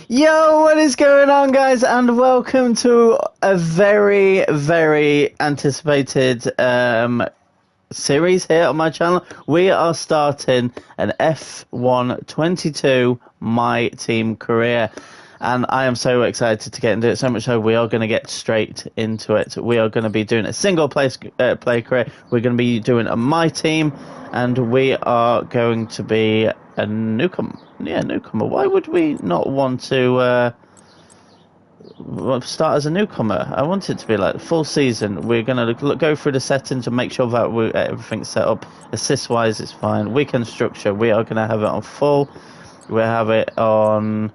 Yo, what is going on, guys? And welcome to a very, very anticipated series here on my channel. We are starting an F1 My Team career. And I am so excited to get into it, so much so we are going to get straight into it. We are going to be doing a single play career. We're going to be doing a My Team, and we are going to be a newcomer. Yeah, newcomer. Why would we not want to start as a newcomer? I want it to be like full season. We're going to go through the settings and make sure that everything's set up. Assist-wise, it's fine. Weekend structure, we are going to have it on full. We'll have it on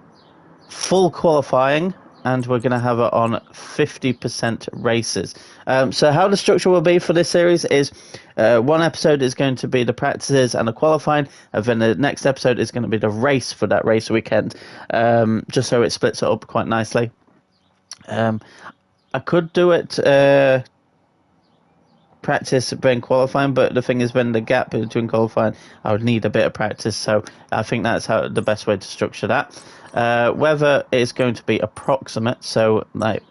full qualifying, and we're going to have it on 50% races. So how the structure will be for this series is one episode is going to be the practices and the qualifying, and then the next episode is going to be the race for that race weekend, just so it splits it up quite nicely. I could do it practice when qualifying, but the thing is, when the gap between qualifying, I would need a bit of practice, so I think that's how the best way to structure that. Weather is going to be approximate, so like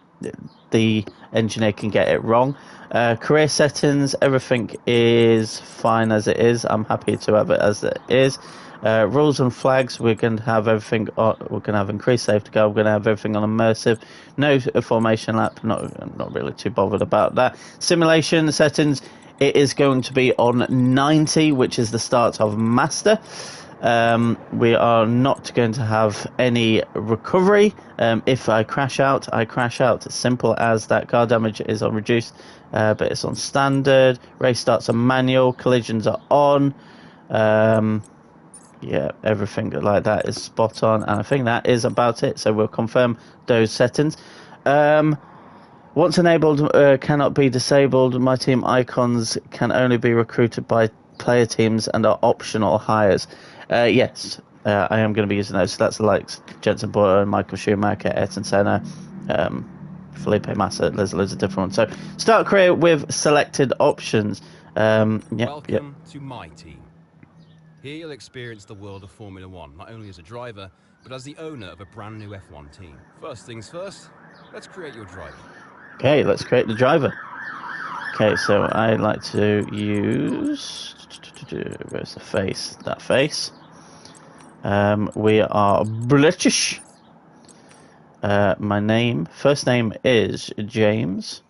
the engineer can get it wrong. Career settings, everything is fine as it is. I'm happy to have it as it is. Rules and flags, we're going to have everything on, we're going to have increased safety car, we're going to have everything on immersive, no formation lap, not really too bothered about that. Simulation settings, it is going to be on 90, which is the start of master. We are not going to have any recovery. If I crash out, I crash out. It's simple as that. Car damage is on reduced, but it's on standard. Race starts on manual. Collisions are on. Yeah, everything like that is spot on, and I think that is about it. So we'll confirm those settings. Once enabled, cannot be disabled. My team icons can only be recruited by player teams and are optional hires. Yes, I am going to be using those. So that's like Jensen Button, Michael Schumacher, Ayrton Senna, Felipe Massa. There's loads of different ones. So start career with selected options. Welcome to my team. Here you'll experience the world of Formula One, not only as a driver, but as the owner of a brand new F1 team. First things first, let's create your driver. Okay, let's create the driver. Okay, so I like to use... Where's the face? That face. We are British. My first name is James.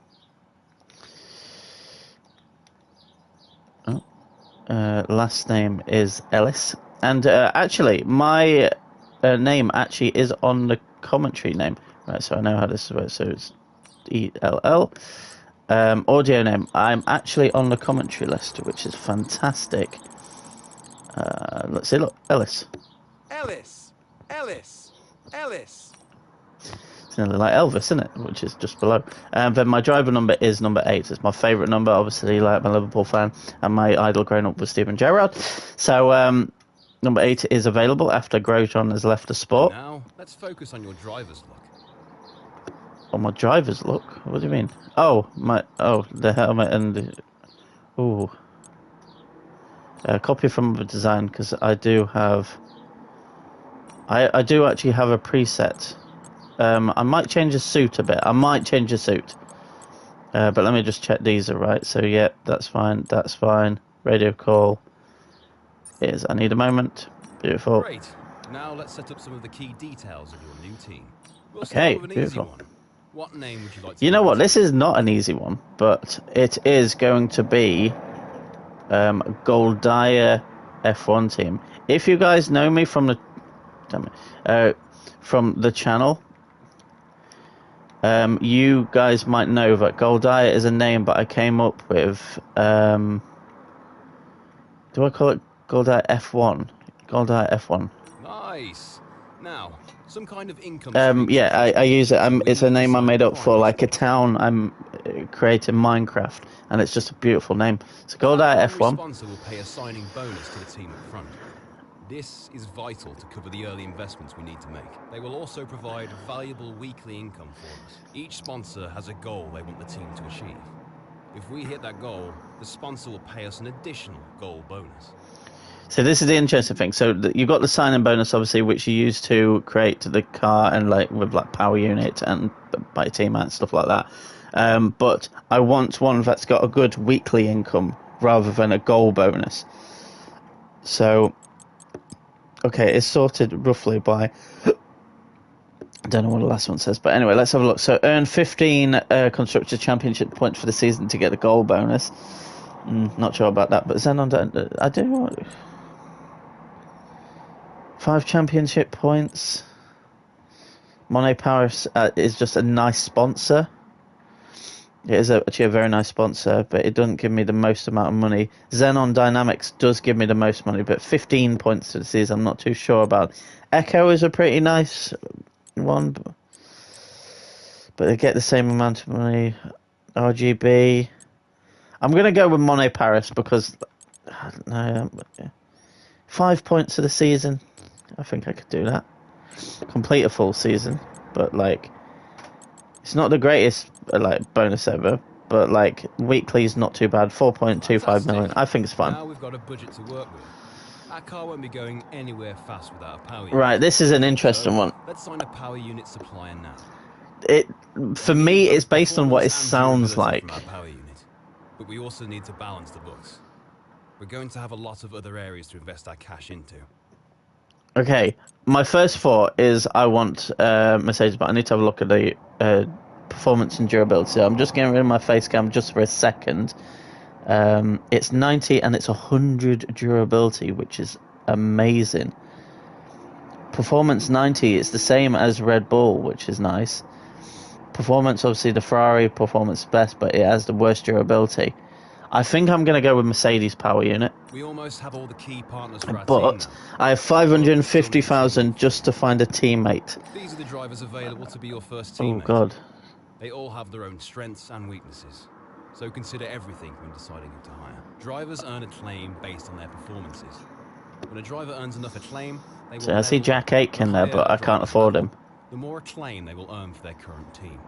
Last name is Ellis. And actually, my name actually is on the commentary name. Right, so I know how this works. So it's ELL. Audio name. I'm actually on the commentary list, which is fantastic. Let's see, look, Ellis. Ellis! Ellis! Ellis! It's nearly like Elvis, isn't it? Which is just below. Then my driver number is number 8. It's my favourite number, obviously, like my Liverpool fan, and my idol growing up was Steven Gerrard. So number 8 is available after Grosjean has left the sport. Now, let's focus on your driver's look. On my driver's look? What do you mean? Oh, the helmet and the... Ooh. Copy from the design, because I do have... I do actually have a preset. I might change the suit a bit. I might change the suit. But let me just check these are right. So, yeah, that's fine. That's fine. Radio call is... I need a moment. Beautiful. Great. Now let's set up some of the key details of your new team. We'll Okay, start with an beautiful. easy one. What name would you like to... You know what? This is not an easy one, but it is going to be GOLDYA F1 team. If you guys know me from the channel, you guys might know that GOLDYA is a name, but I came up with. Do I call it GOLDYA F1? GOLDYA F1. Nice. Now, some kind of income... Yeah, I use it. It's a name I made up for like a town I'm creating Minecraft, and it's just a beautiful name. So GOLDYA F1. Sponsor will pay a signing bonus to the team up front. This is vital to cover the early investments we need to make. They will also provide valuable weekly income for us. Each sponsor has a goal they want the team to achieve. If we hit that goal, the sponsor will pay us an additional goal bonus. So this is the interesting thing. So you've got the sign-in bonus, obviously, which you use to create the car and like with like power unit and buy a team and stuff like that. But I want one that's got a good weekly income rather than a goal bonus. So, okay, it's sorted roughly by... I don't know what the last one says, but anyway, let's have a look. So earn 15 Constructor Championship points for the season to get the goal bonus. Not sure about that, but Xenon, I do want 5 championship points. Monet Paris is just a nice sponsor. It is actually a very nice sponsor, but it doesn't give me the most amount of money. Xenon Dynamics does give me the most money, but 15 points to the season, I'm not too sure about. Echo is a pretty nice one, but they get the same amount of money. RGB. I'm going to go with Monet Paris because, I don't know, 5 points to the season. I think I could do that. Complete a full season, but like, it's not the greatest like bonus ever, but like weekly is not too bad. 4.25 million. I think it's fine. Now we've got a budget to work with. Our car won't be going anywhere fast without a power unit. Right, this is an interesting one. Let's sign a power unit supplier now. It for me, it's based on what it sounds like. From our power unit, but we also need to balance the books. We're going to have a lot of other areas to invest our cash into. Okay, my first thought is I want Mercedes, but I need to have a look at the performance and durability. So I'm just getting rid of my face cam just for a second. It's 90 and it's 100 durability, which is amazing. Performance 90 is the same as Red Bull, which is nice. Performance, obviously the Ferrari performance is best, but it has the worst durability. I think I'm going to go with Mercedes power unit. We almost have all the key partners for our but team now. I have 550,000 just to find a teammate. These are the drivers available to be your first teammate. Oh God. They all have their own strengths and weaknesses, so consider everything when deciding who to hire. Drivers earn acclaim based on their performances. When a driver earns enough acclaim, they will So I see Jack Aitken there, but I can't afford him. The more acclaim they will earn for their current team.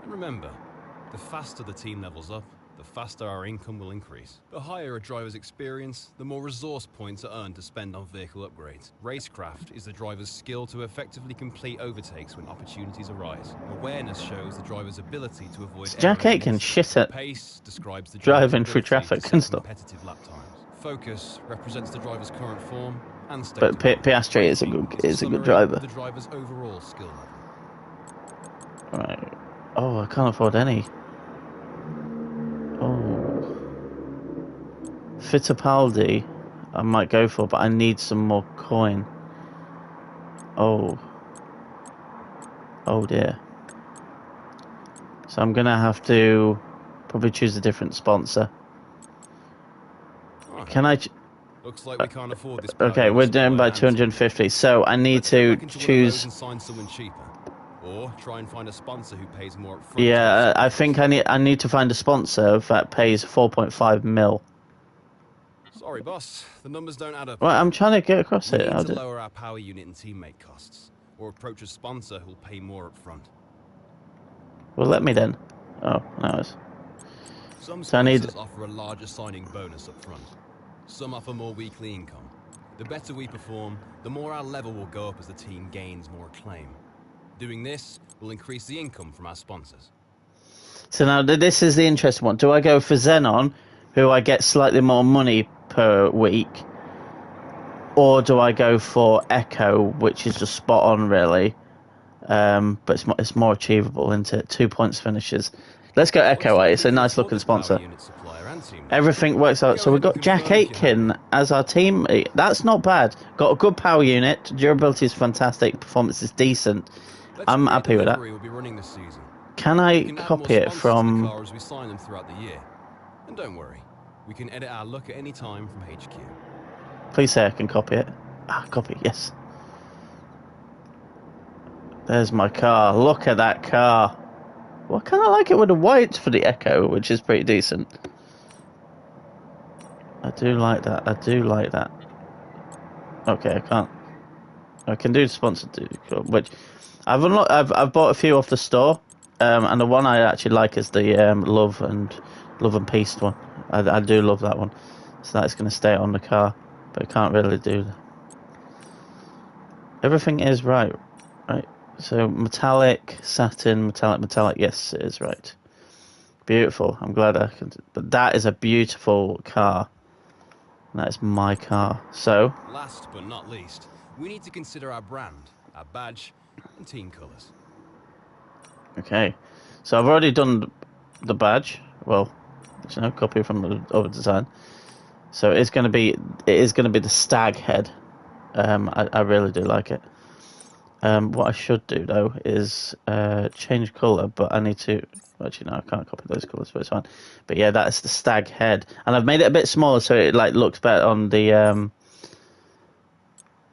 And remember, the faster the team levels up, the faster our income will increase. The higher a driver's experience, the more resource points are earned to spend on vehicle upgrades. Racecraft is the driver's skill to effectively complete overtakes when opportunities arise. Awareness shows the driver's ability to avoid Jack Aitken shit at Pace describes the driving through traffic and stuff. Competitive lap times. Focus represents the driver's current form and state. But Piastri is a good driver. The driver's overall skill level. Right. Oh, I can't afford any. Oh, Fittipaldi, I might go for, but I need some more coin. Oh dear. So I'm gonna have to probably choose a different sponsor. Can I? Looks like we can't afford this. Okay, we're down by 250. So I need to choose. And find someone cheaper, or try and find a sponsor who pays more upfront. Yeah, I think I need to find a sponsor that pays 4.5 mil. Sorry, boss. The numbers don't add up. Well, I'm trying to get across it. We need to lower our power unit and teammate costs, or approach a sponsor who'll pay more up front. Well, let me then. Oh, no. Some So I need. sponsors offer a larger signing bonus up front. Some offer more weekly income. The better we perform, the more our level will go up as the team gains more acclaim. Doing this will increase the income from our sponsors. So now this is the interesting one. Do I go for Xenon, who I get slightly more money per week, or do I go for Echo, which is just spot on really, but it's more achievable, isn't it? 2 points finishes. Let's go Echo. It's a nice looking sponsor. Everything works out. So we've got Jack Aitken as our teammate. That's not bad. Got a good power unit. Durability is fantastic. Performance is decent. I'm happy with that. Can I copy it from? As we sign them throughout the year. And don't worry, we can edit our look at any time from HQ. Please say I can copy it. Ah, copy. Yes. There's my car. Look at that car. Well, I kind of like it with the white for the Echo, which is pretty decent. I do like that. I do like that. Okay, I can't. I can do sponsored, which I've unlocked. I've bought a few off the store, and the one I actually like is the love and peace one. I do love that one, so that's going to stay on the car. I can't really do. Everything is right. So metallic, satin, metallic. Yes, it is right. Beautiful. I'm glad I can. But that is a beautiful car. That is my car. So, Last but not least, we need to consider our brand, our badge, and team colours. okay. So I've already done the badge. Well, copy from the other design. So it is going to be the stag head. I really do like it. What I should do though is change colour, but I need to. Actually, no, I can't copy those colours, but it's fine. But yeah, that's the stag head, and I've made it a bit smaller so it like looks better on the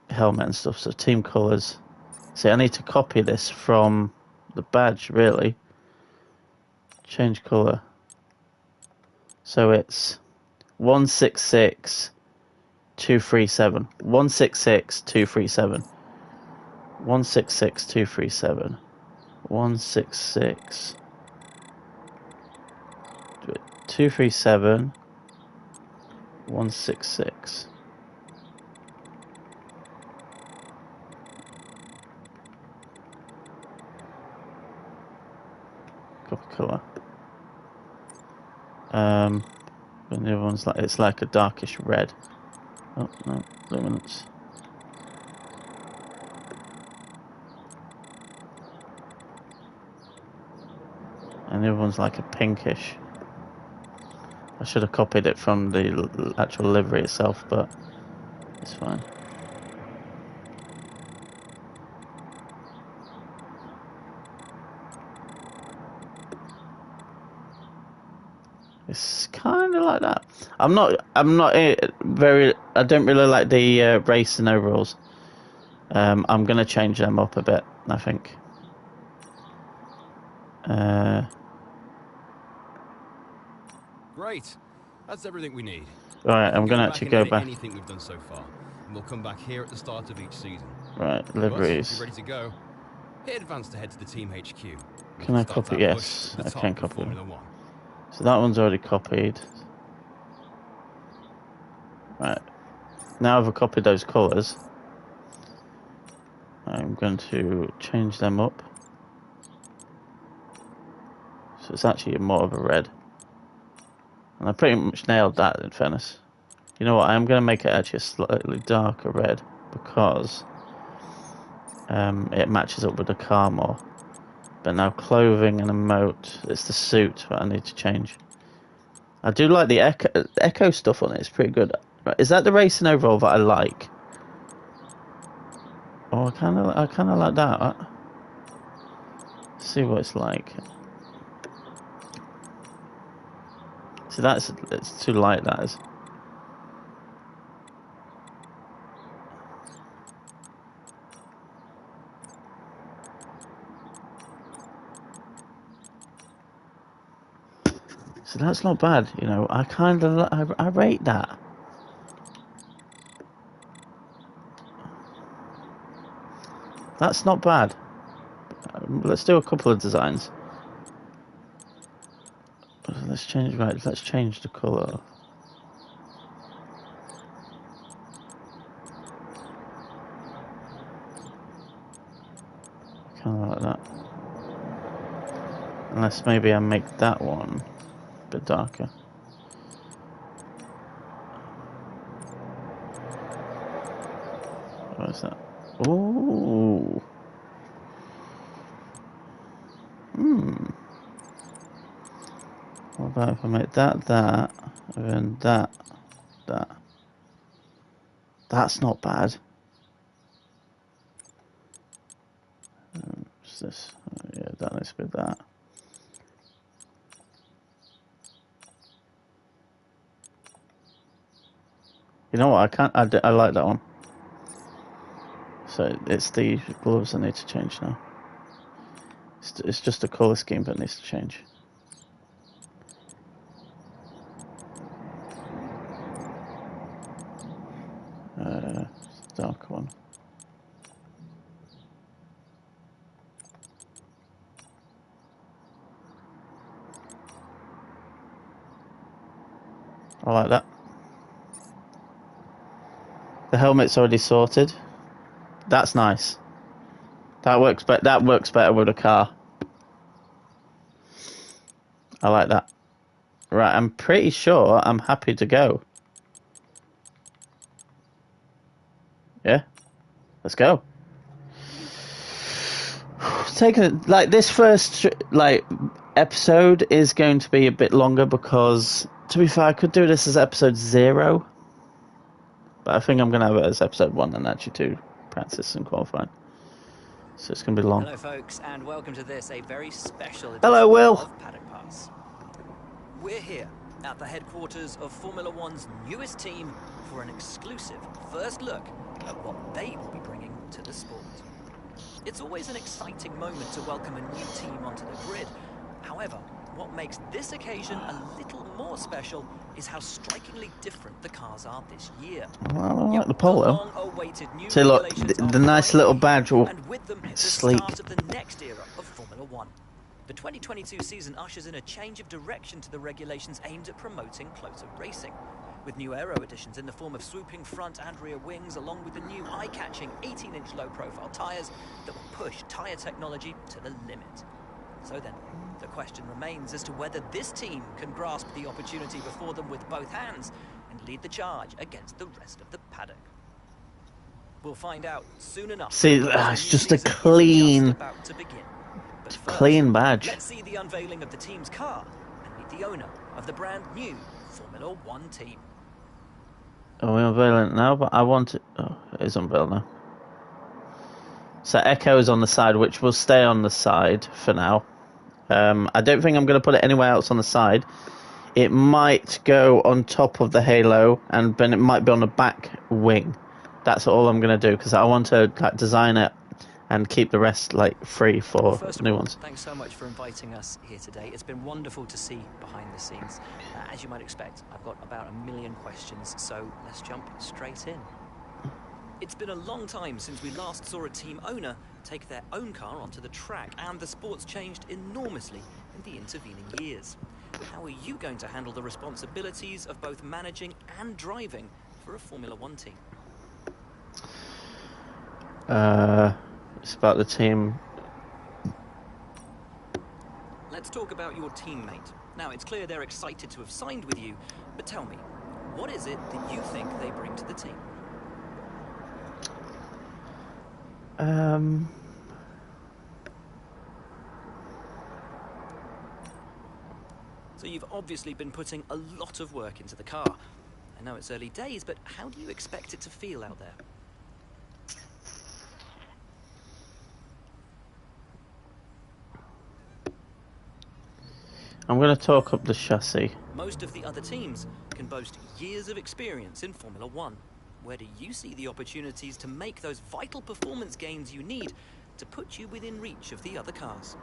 helmet and stuff. So team colours. See, I need to copy this from the badge really. Change colour. So it's 166237. 166237. 166237. 237 166. Copy colour. And the other one's like it's like a darkish red. Oh no, luminance. And the other one's like a pinkish. I should have copied it from the actual livery itself, but it's fine. It's kind of like that. I'm not very. I don't really like the racing overalls. I'm gonna change them up a bit, I think. Great. That's everything we need. Right, We can I'm go gonna back actually and go edit back. anything we've done so far, and we'll come back here at the start of each season. Right, But if liveries. you're ready to go, hit advance to head to the team HQ. We Can I start copy? our push Yes, to the I top can of copy them. Formula One. So that one's already copied. Right. Now I've copied those colours. I'm going to change them up. So it's actually more of a red. And I pretty much nailed that in fairness. You know what, I'm going to make it actually a slightly darker red because it matches up with the car more. But now clothing and emote, it's the suit that I need to change. I do like the echo stuff on it, it's pretty good. Is that the racing overall that I like? Oh, I kind of like that. See what it's like. See, it's too light. That is. So that's not bad. You know, I rate that. That's not bad. Let's do a couple of designs. Let's change the colour. Kind of like that. Unless maybe I make that one a bit darker. What is that? Ooh. What about if I make that, and then that? That's not bad. What's this? Oh, yeah, that needs to be that. You know what? I like that one. So it's the gloves I need to change now. It's just the colour scheme that needs to change. Dark one. I like that. The helmet's already sorted. That's nice. That works better with a car. I like that. Right, I'm pretty sure I'm happy to go. Yeah, let's go. This first episode is going to be a bit longer because, to be fair, I could do this as episode 0, but I think I'm going to have it as episode 1 and actually 2 practice and qualifying. So it's going to be long. Hello, folks, and welcome to this, a very special edition Hello, Will. of Paddock Pass. We're here at the headquarters of Formula One's newest team for an exclusive first look at what they will be bringing to the sport. It's always an exciting moment to welcome a new team onto the grid. However, what makes this occasion a little more special is how strikingly different the cars are this year. Well, I like the polo. See, see, look, the nice little badge will sleep. Start of the next era of Formula One. The 2022 season ushers in a change of direction to the regulations aimed at promoting closer racing, with new aero additions in the form of swooping front and rear wings, along with the new eye-catching 18-inch low-profile tyres that will push tyre technology to the limit. So then, the question remains as to whether this team can grasp the opportunity before them with both hands and lead the charge against the rest of the paddock. We'll find out soon enough. See, it's just a clean badge. Let's see the unveiling of the team's car and meet the owner of the brand new Formula One team. Are we unveiling it now? But I want it. Oh, it is unveiled now. So Echo is on the side, which will stay on the side for now. I don't think I'm going to put it anywhere else on the side. It might go on top of the halo, and then it might be on the back wing. That's all I'm going to do, because I want to design it and keep the rest free for new ones. Thanks so much for inviting us here today. It's been wonderful to see behind the scenes. As you might expect, I've got about 1 million questions, so let's jump straight in. It's been a long time since we last saw a team owner take their own car onto the track, and the sport's changed enormously in the intervening years. How are you going to handle the responsibilities of both managing and driving for a Formula One team? It's about the team. Let's talk about your teammate. Now, it's clear they're excited to have signed with you, but tell me, what is it that you think they bring to the team? So you've obviously been putting a lot of work into the car. I know it's early days, but how do you expect it to feel out there? I'm going to talk up the chassis. Most of the other teams can boast years of experience in Formula One. Where do you see the opportunities to make those vital performance gains you need to put you within reach of the other cars?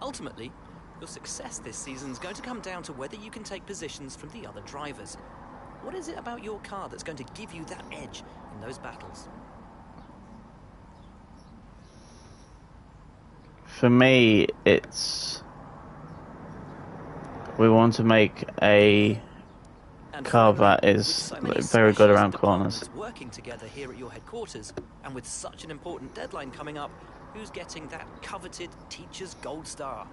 Ultimately, your success this season is going to come down to whether you can take positions from the other drivers. What is it about your car that's going to give you that edge in those battles? For me, it's... we want to make a car that is very good around corners. Working together here at your headquarters, and with such an important deadline coming up, who's getting that coveted Teacher's Gold Star?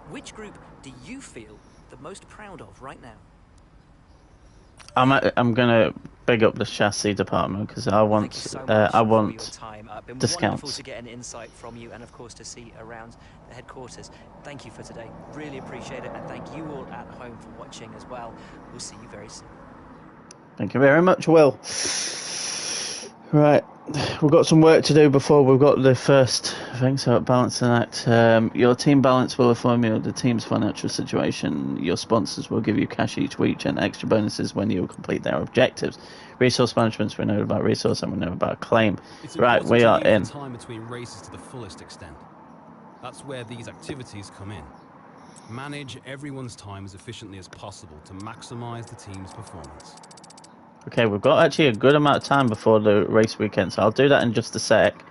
Which group do you feel the most proud of right now? I'm gonna big up the chassis department because I want discounts. Wonderful to get an insight from you, and of course to see around the headquarters. Thank you for today. Really appreciate it, and thank you all at home for watching as well. We'll see you very soon. Thank you very much, Will. Right, we've got some work to do before we've got the first thing, so balancing that. Your team balance will inform you of the team's financial situation. Your sponsors will give you cash each week and extra bonuses when you complete their objectives. Resource management, we know about resource and we know about claim. Right, we are in. Time between races to the fullest extent. That's where these activities come in. Manage everyone's time as efficiently as possible to maximize the team's performance. Okay, we've got actually a good amount of time before the race weekend, so I'll do that in just a sec.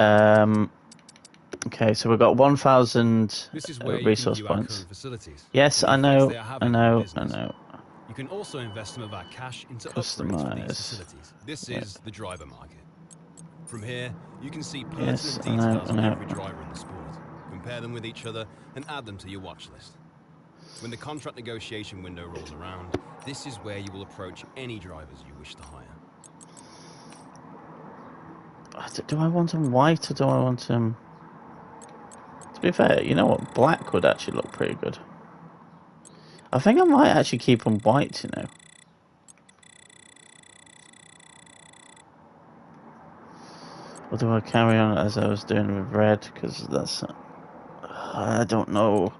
Okay, so we've got 1,000 This is where you can resource view our points. current facilities. Yes, I Any fleets know, they are I having in know, I business. know. You can also invest some of our cash into upgrades for these Customize. facilities. This Wait. is the driver market. From here, you can see Yes, pertinent I know, details I on know. every driver in the sport. Compare them with each other and add them to your watch list. When the contract negotiation window rolls around, this is where you will approach any drivers you wish to hire. Do I want them white or do I want them... To be fair, you know what? Black would actually look pretty good. I think I might actually keep them white, you know. Or do I carry on as I was doing with red? Because that's... I don't know.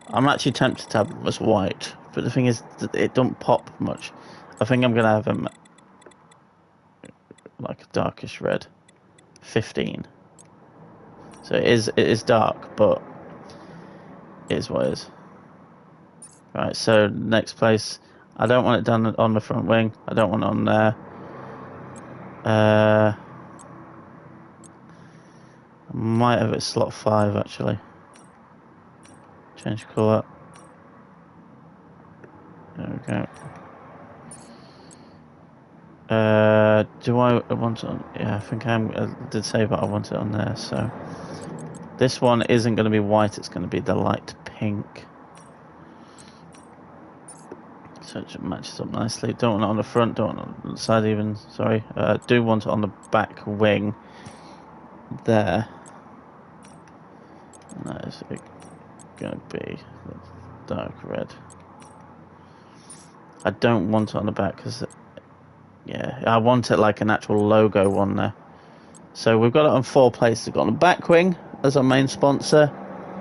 I'm actually tempted to have them as white. But the thing is, it don't pop much. I think I'm going to have them like a darkish red. 15. So it is dark, but it is what it is. Right, so next place. I don't want it done on the front wing. I don't want it on there. I might have it slot 5 actually. Change colour. There we go. Do I want it on? Yeah, I think I did say that I want it on there. So this one isn't going to be white. It's going to be the light pink. So it matches up nicely. Don't want it on the front. Don't want it on the side even. Sorry. Do want it on the back wing. There. And that is going to be dark red. I don't want it on the back because, yeah, I want it like an actual logo one there. So we've got it on 4 places. We've got on the back wing as our main sponsor.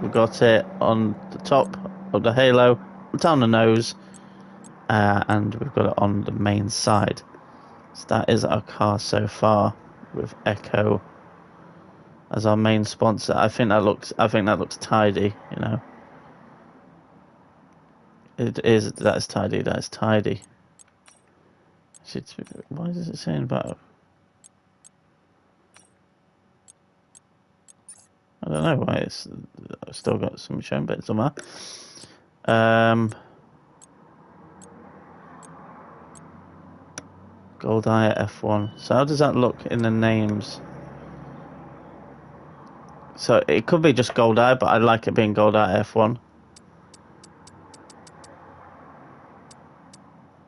We've got it on the top of the halo, down the nose, and we've got it on the main side. So that is our car so far with Echo as our main sponsor. I think that looks tidy, you know. It is. That's tidy. That's tidy. Why is it saying about? I don't know why it's. I've still got some showing bits on that. GOLDYA F1. So how does that look in the names? So it could be just GOLDYA, but I like it being GOLDYA F1.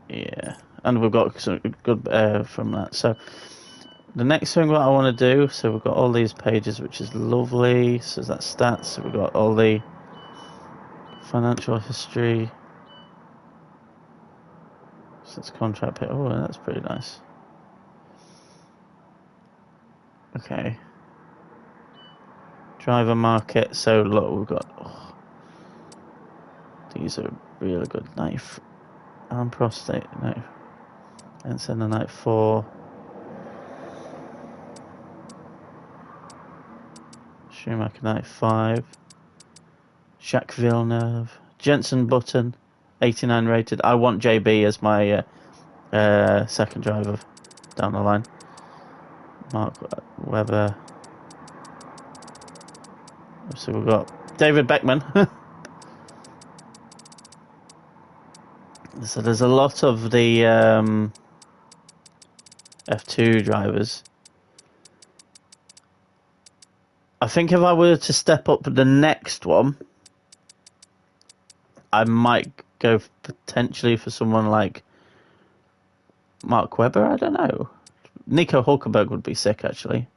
Yeah, and we've got some good from that. So the next thing what I want to do, so we've got all these pages, which is lovely. So that's stats. So we've got all the financial history. So it's contract pit. Oh, that's pretty nice. Okay. Driver market. So look, we've got. Oh, these are really good. Knife. Arm prostate. Knife. And send the night 4. Schumacher night 5. Jacques Villeneuve. Jensen Button. 89 rated. I want JB as my second driver down the line. Mark Webber. So we've got David Beckman. So there's a lot of the F2 drivers. I think if I were to step up the next one, I might go potentially for someone like Mark Webber. I don't know. Nico Hulkenberg would be sick actually,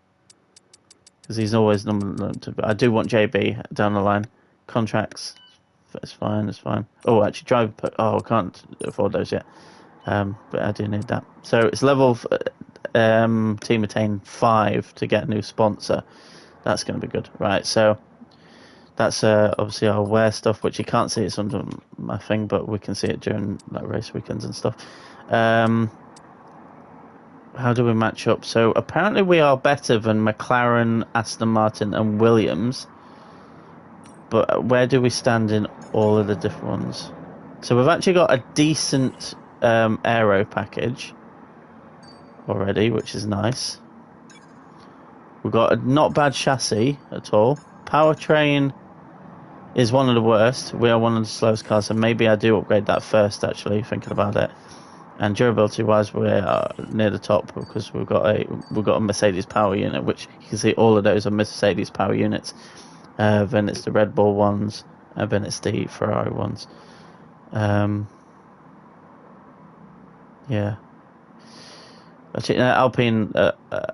because he's always number. I do want JB down the line. Contracts, it's fine. It's fine. Oh, actually, driver. Oh, I can't afford those yet. But I do need that. So it's level team attain 5 to get a new sponsor. That's going to be good, right? So that's obviously our wear stuff, which you can't see. It's under my thing, but we can see it during like race weekends and stuff. How do we match up? So apparently we are better than McLaren, Aston Martin, and Williams. But where do we stand in all of the different ones? So we've actually got a decent aero package already, which is nice. We've got a not bad chassis at all. Powertrain is one of the worst. We are one of the slowest cars, so maybe I do upgrade that first, actually, thinking about it. And durability-wise, we're near the top because we've got a Mercedes power unit, which you can see all of those are Mercedes power units. Then it's the Red Bull ones, and then it's the Ferrari ones. Yeah. Actually, Alpine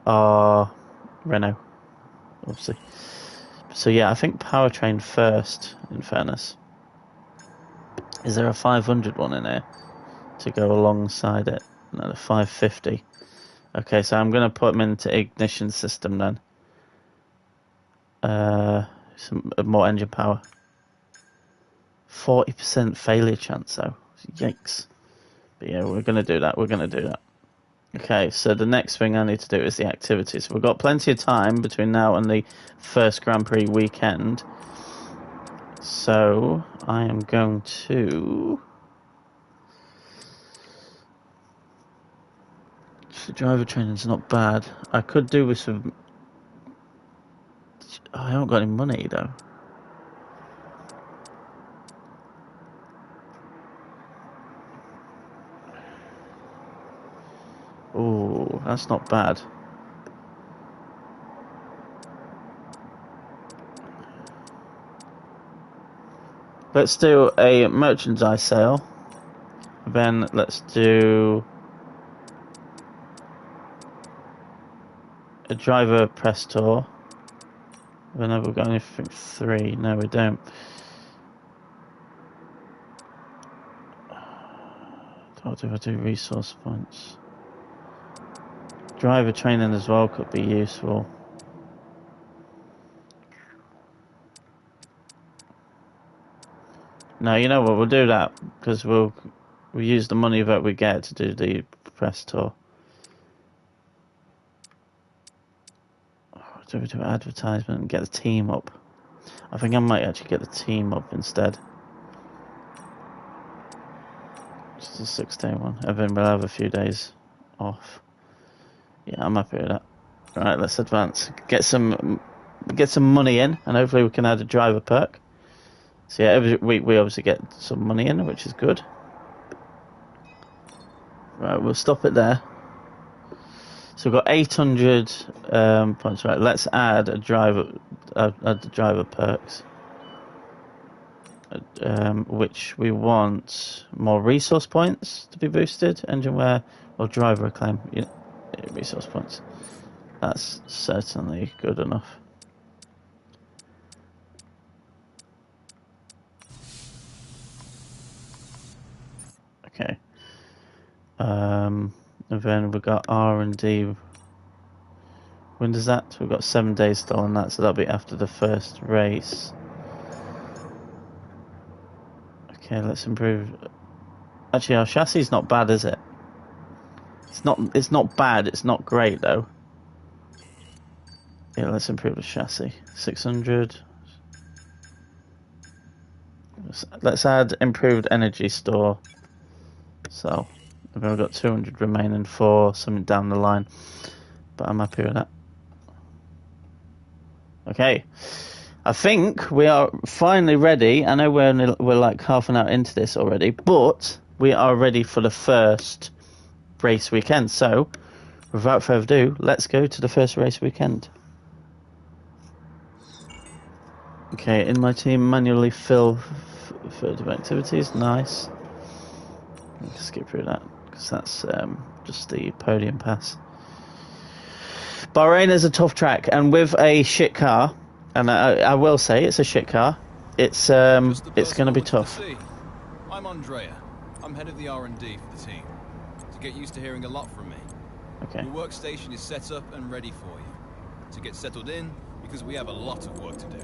are Renault, obviously. So yeah, I think powertrain first, in fairness. Is there a 500 one in here to go alongside it? No, the 550. Okay, so I'm going to put them into ignition system then. Some more engine power. 40% failure chance though. Yikes. But yeah, we're going to do that. We're going to do that. Okay, so the next thing I need to do is the activities. We've got plenty of time between now and the first Grand Prix weekend. So I am going to... The driver training's not bad. I could do with some... Oh, I haven't got any money though. Oh, that's not bad. Let's do a merchandise sale. Then let's do a driver press tour. Then have we got anything 3? No, we don't. What do I do? Resource points. Driver training as well could be useful. No, you know what? We'll do that because we'll use the money that we get to do the press tour. Do we do advertisement and get the team up? I think I might actually get the team up instead. Just a 6-day one. And then we'll have a few days off. Yeah, I'm happy with that. Alright, let's advance. Get some money in, and hopefully we can add a driver perk. So yeah, every week we obviously get some money in, which is good. Right, we'll stop it there. So we've got 800 points. Right, let's add a driver, add the driver perks. Which we want more resource points to be boosted, engine wear, or driver acclaim. Yeah, resource points. That's certainly good enough. Okay. And then we've got R&D. When does that? We've got 7 days still on that, so that'll be after the first race. Okay, let's improve. Actually, our chassis is not bad, is it? It's not bad. It's not great though. Yeah, let's improve the chassis. 600. Let's add improved energy store. So we've only got 200 remaining for something down the line, but I'm happy with that. Okay, I think we are finally ready. I know we're like half an hour into this already, but we are ready for the first race weekend. So without further ado, let's go to the first race weekend. Okay, in my team, manually fill further activities. Nice. Let's skip through that because that's just the podium pass. Bahrain is a tough track, and with a shit car, and I will say it's a shit car. It's going to be tough. I'm Andrea. I'm head of the R&D for the team. To get used to hearing a lot from me. Okay. Your workstation is set up and ready for you. To get settled in, because we have a lot of work to do.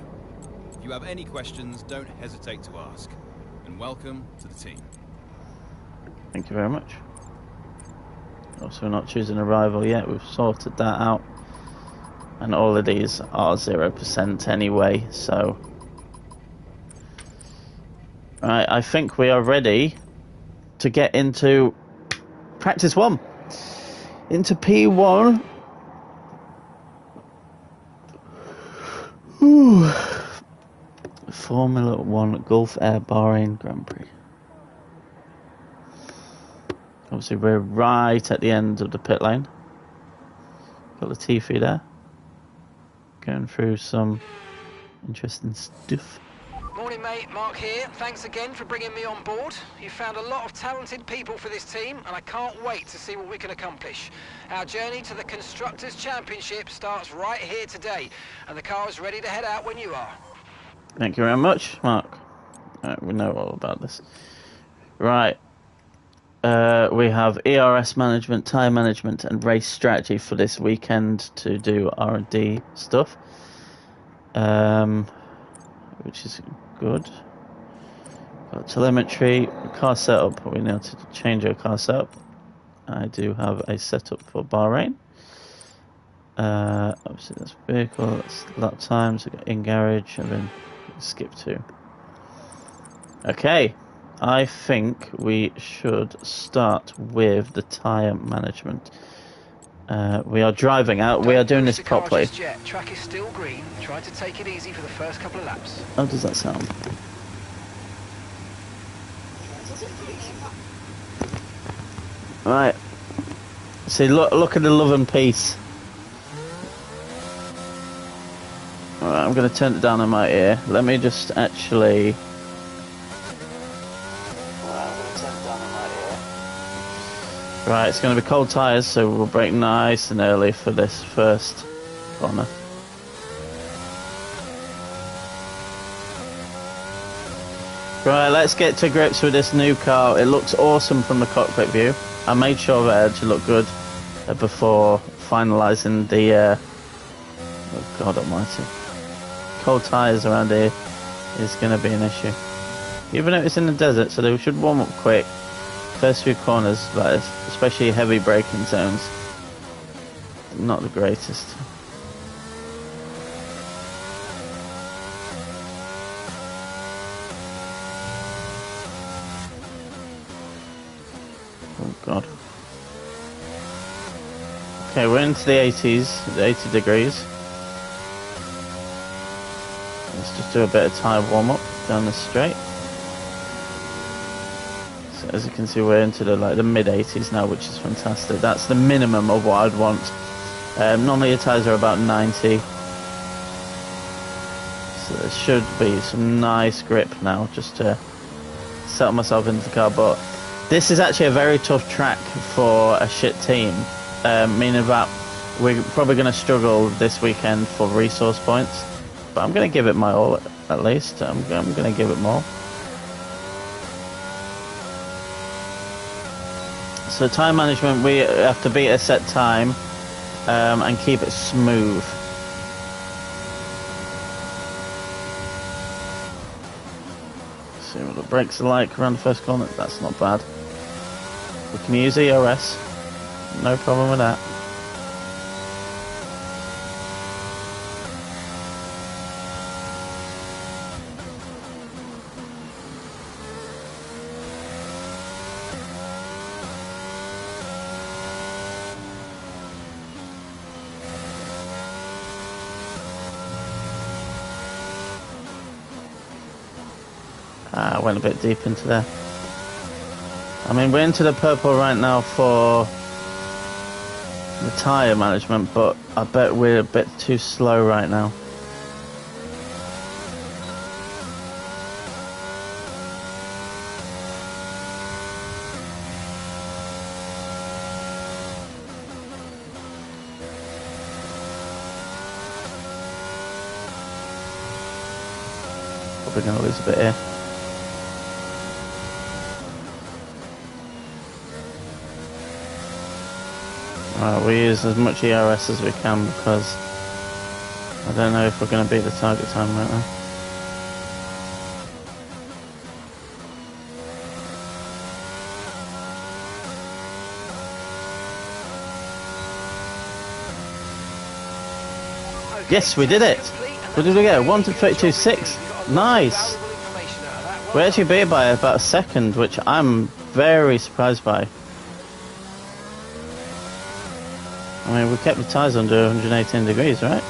If you have any questions, don't hesitate to ask. And welcome to the team. Thank you very much. Also, we're not choosing a rival yet. We've sorted that out. And all of these are 0% anyway, so... Right, I think we are ready to get into practice 1. Into P1. Formula 1 Gulf Air Bahrain Grand Prix. Obviously, we're right at the end of the pit lane. Got Latifi there. Going through some interesting stuff. Morning, mate. Mark here. Thanks again for bringing me on board. You've found a lot of talented people for this team, and I can't wait to see what we can accomplish. Our journey to the Constructors' Championship starts right here today, and the car is ready to head out when you are. Thank you very much, Mark. We know all about this. Right. We have ERS management, tyre management, and race strategy for this weekend to do R&D stuff, which is good. Got telemetry, car setup. We need to change our car setup. I do have a setup for Bahrain. Obviously, that's vehicle, that's lap times. We got in garage, and then skip to. Okay. I think we should start with the tyre management. We are driving out. We are doing this properly. Track is still green. Try to take it easy for the first couple of laps. How does that sound? Right. See, look at the love and peace. Alright, I'm going to turn it down in my ear. Let me just actually... Right, it's going to be cold tyres, so we'll brake nice and early for this first corner. Right, let's get to grips with this new car. It looks awesome from the cockpit view. I made sure that it looked good before finalising the... oh God almighty. Cold tyres around here is going to be an issue. Even though it's in the desert, so they should warm up quick. First few corners, like especially heavy braking zones, not the greatest. Oh God. Okay, we're into the 80s, the 80 degrees. Let's just do a bit of tyre warm up down the straight. As you can see, we're into the mid 80s now, which is fantastic. That's the minimum of what I'd want. Normally your tyres are about 90, so there should be some nice grip now just to settle myself into the car. But this is actually a very tough track for a shit team, meaning that we're probably going to struggle this weekend for resource points. But I'm going to give it my all, at least. I'm going to give it more. So time management, we have to beat a set time and keep it smooth. See what the brakes are like around the first corner. That's not bad. We can use ERS. No problem with that. Went a bit deep into there. I mean, we're into the purple right now for the tyre management, but I bet we're a bit too slow right now. Probably going to lose a bit here. Right, we use as much ERS as we can because I don't know if we're going to beat the target time right now. Okay, Yes, we did it! What did we get? 1 to 32.6. Nice! We actually beat it by about a second, which I'm very surprised by. I mean, we kept the tyres under 118 degrees, right?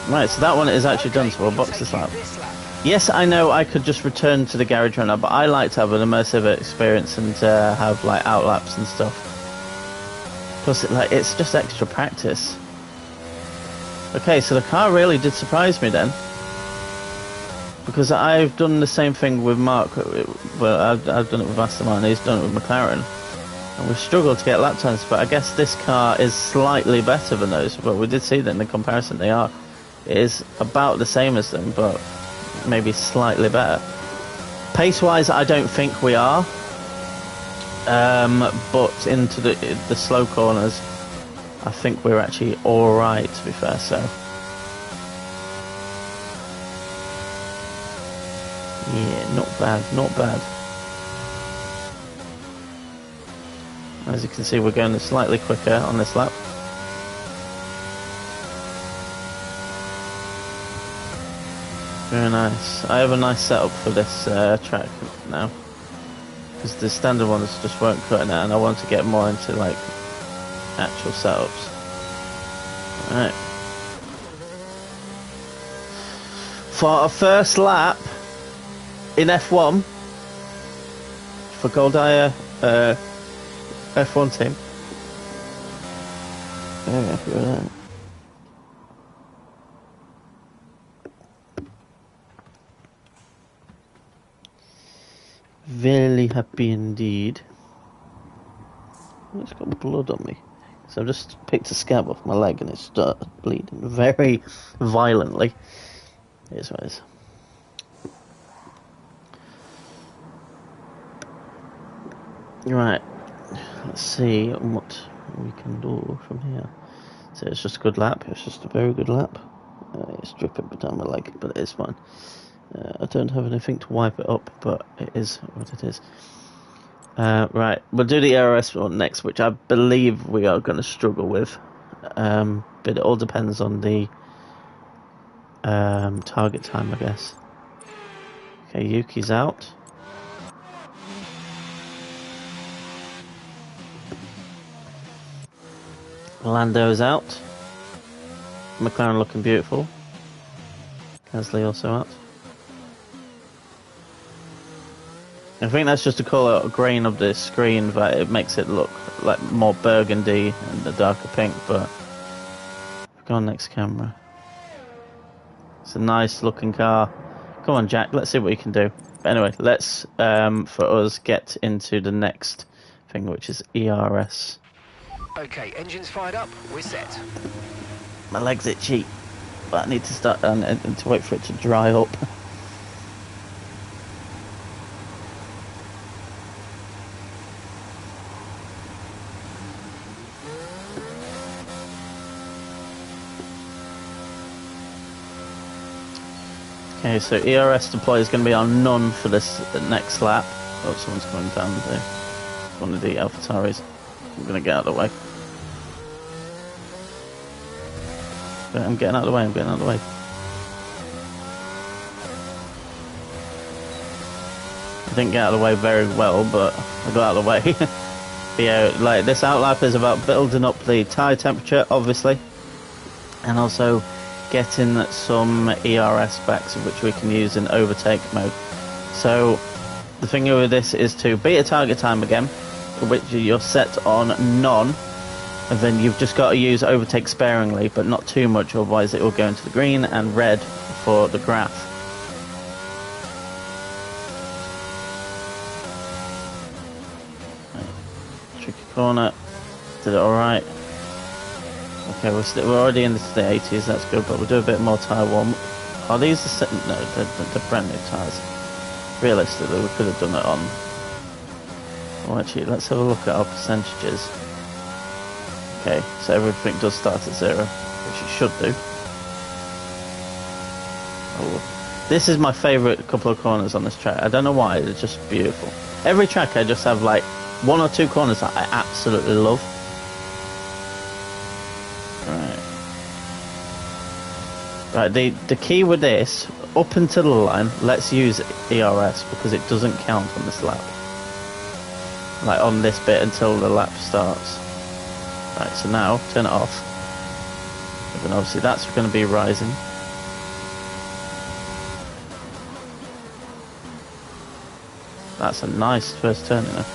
Right, so that one is actually done, so we'll box this lap. Yes, I know I could just return to the garage runner, but I like to have an immersive experience and have like outlaps and stuff. Plus, it's just extra practice. Okay, so the car really did surprise me then, because I've done the same thing with Mark. Well, I've done it with Aston Martin, he's done it with McLaren, and we've struggled to get lap times. But I guess this car is slightly better than those. But we did see that in the comparison, they are. It is about the same as them, but maybe slightly better. Pace-wise, I don't think we are. But into the slow corners, I think we're actually all right. To be fair, so yeah, not bad, not bad. As you can see, we're going slightly quicker on this lap. Very nice. I have a nice setup for this track now, because the standard ones just weren't cutting it, and I want to get more into like actual setups. Alright. For our first lap in F1 for GOLDYA F1 team. Very happy with that. Very happy indeed. It's got blood on me. So I've just picked a scab off my leg and it started bleeding very violently. Here's what it is. Right. Let's see what we can do from here. So it's just a good lap. It's just a very good lap. It's dripping down my leg, but it's fine. I don't have anything to wipe it up, but it is what it is. Right, we'll do the ARS one next, which I believe we are going to struggle with. But it all depends on the target time, I guess. Okay, Yuki's out. Lando's out. McLaren looking beautiful. Gasly also out. I think that's just to call out a grain of the screen, that it makes it look like more burgundy and a darker pink, but go on next camera. It's a nice looking car. Come on, Jack, let's see what you can do. But anyway, let's for us get into the next thing, which is ERS. Okay, engines fired up, we're set. My leg's itchy, but I need to start and to wait for it to dry up. Okay, so ERS deploy is going to be on none for this next lap. Oh, someone's coming down there. One of the AlphaTauris. I'm going to get out of the way. I'm getting out of the way, I'm getting out of the way. I didn't get out of the way very well, but I got out of the way. But yeah, like this outlap is about building up the tyre temperature, obviously. And also getting some ERS specs which we can use in overtake mode. So the thing with this is to beat a target time again, which you're set on none, and then you've just got to use overtake sparingly, but not too much, otherwise it will go into the green and red for the graph. Right. Tricky corner, did it alright. Okay, we're already in the 80s, that's good, but we'll do a bit more tyre warm. Are these the no, they're brand new tyres. Realistically, we could have done it on. Oh, actually, let's have a look at our percentages. Okay, so everything does start at 0, which it should do. Oh, this is my favourite couple of corners on this track. I don't know why, it's just beautiful. Every track I just have like 1 or 2 corners that I absolutely love. Right, the key with this, up until the line, let's use ERS because it doesn't count on this lap. Like on this bit until the lap starts. Right, so now, turn it off. And obviously that's going to be rising. That's a nice first turn, you know.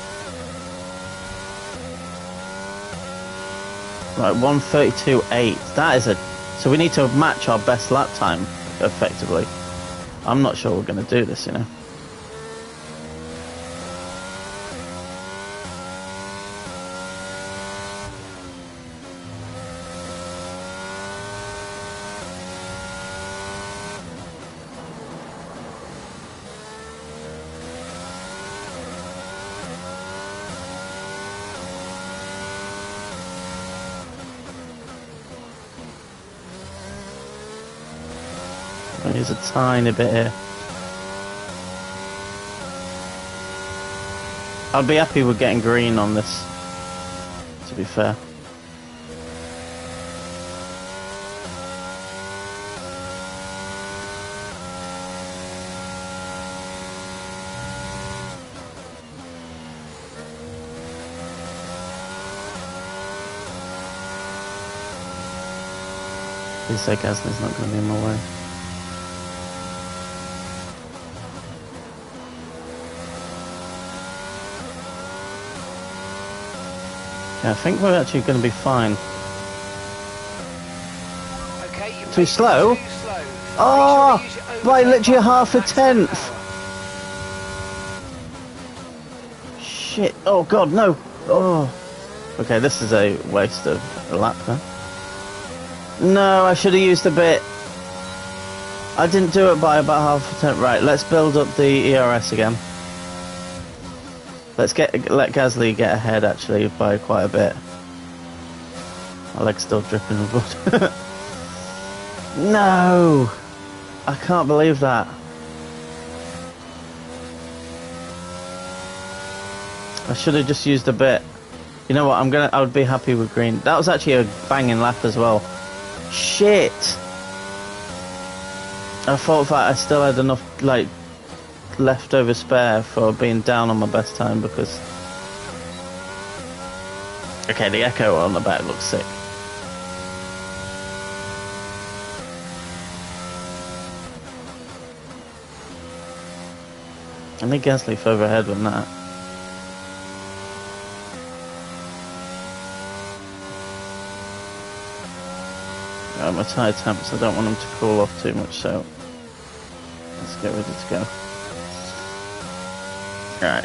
Right, 1:32.8. That is a... So we need to match our best lap time, effectively. I'm not sure we're going to do this, you know. There's a tiny bit here. I'd be happy with getting green on this, to be fair. Please say Gasly's not going to be in my way. Yeah, I think we're actually going to be fine. Okay, Too slow? Oh, by literally half a tenth. Shit. Oh god, no. Oh. Okay, this is a waste of a lap then. No, I should have used a bit. I didn't do it by about half a tenth. Right, let's build up the ERS again. Let Gasly get ahead actually by quite a bit. My leg's still dripping with blood. No! I can't believe that. I should have just used a bit. You know what, I would be happy with green. That was actually a banging lap as well. Shit! I thought that I still had enough, like, leftover spare for being down on my best time because... Okay, the echo on the back looks sick. I think Gasly further ahead than that. My tyre temps, I don't want them to cool off too much, so let's get ready to go. Right,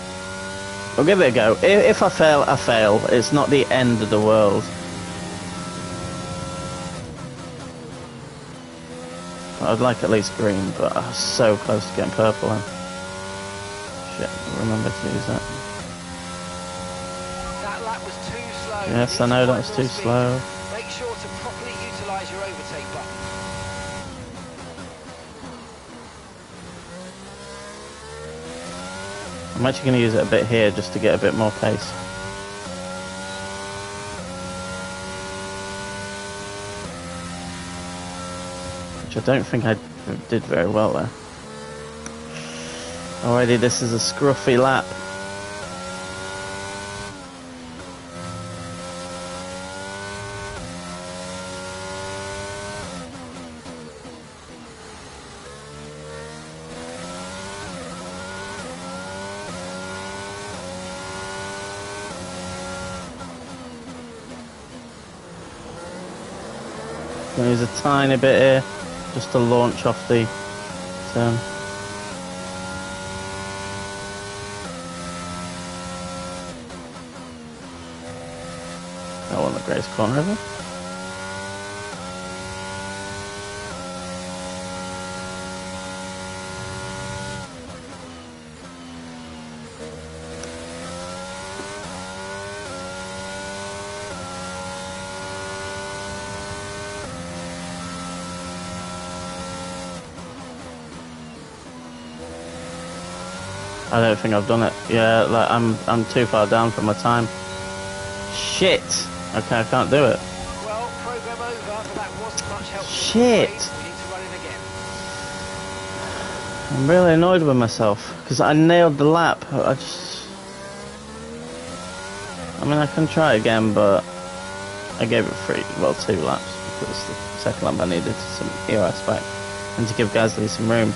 we'll give it a go. If I fail, I fail. It's not the end of the world. I'd like at least green, but I was so close to getting purple then. Shit, remember to use that. That lap was too slow. Yes, I know that was too slow. Make sure to properly utilise your overtake button. I'm actually going to use it a bit here just to get a bit more pace. Which I don't think I did very well there. Already this is a scruffy lap. There's a tiny bit here, just to launch off the turn. I want the greatest corner ever. I don't think I've done it. Yeah, like I'm too far down from my time. Shit. Okay, I can't do it. Well, program over, but that wasn't much help. Shit. We need to run it again. I'm really annoyed with myself because I nailed the lap. I mean, I can try again, but I gave it 2 laps because the second lap I needed some EOS back and to give Gasly some room.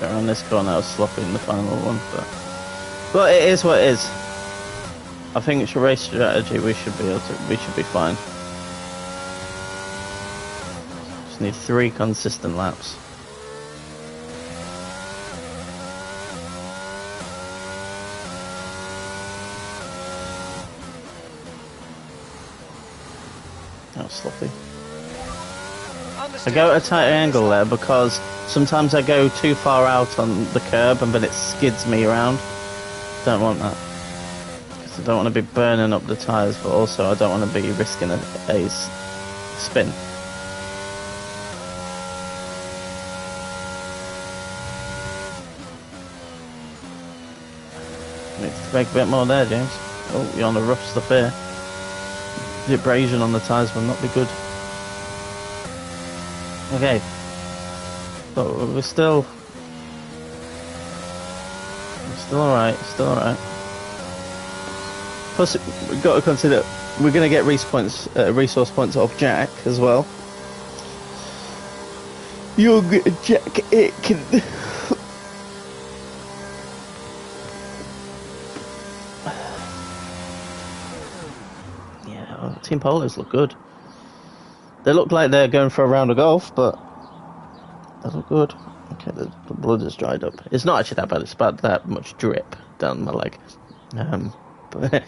Around this corner, I was sloppy in the final one, but it is what it is. I think it's a race strategy. We should be fine. Just need 3 consistent laps. That was sloppy. I go at a tighter angle there because sometimes I go too far out on the curb and then it skids me around. Don't want that. Because I don't want to be burning up the tyres, but also I don't want to be risking a spin. Need to make a bit more there, James. Oh, you're on the rough stuff here. The abrasion on the tyres will not be good. Okay. But we're still alright, Plus, we've got to consider we're going to get resource points off Jack as well. Young Jack Aiken. Yeah, well, Team Polos look good. They look like they're going for a round of golf, but they look good. Okay, the blood has dried up. It's not actually that bad. It's about that much drip down my leg. But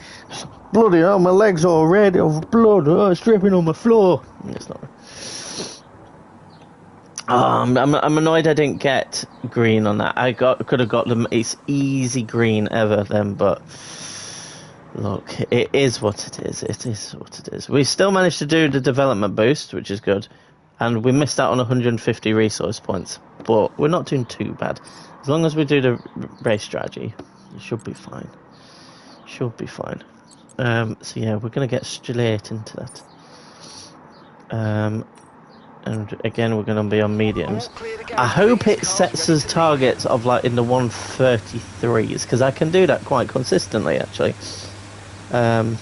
bloody hell, my leg's all red of blood. Oh, it's dripping on my floor. It's not. Oh, I'm annoyed I didn't get green on that. Could have got the easy green ever then, but look, it is what it is. It is what it is. We still managed to do the development boost, which is good. And we missed out on 150 resource points. But we're not doing too bad. As long as we do the race strategy, it should be fine. Should be fine. So yeah, we're going to get straight into that. And again, we're going to be on mediums. I hope it sets us targets of like in the 133s. Because I can do that quite consistently, actually. Yeah.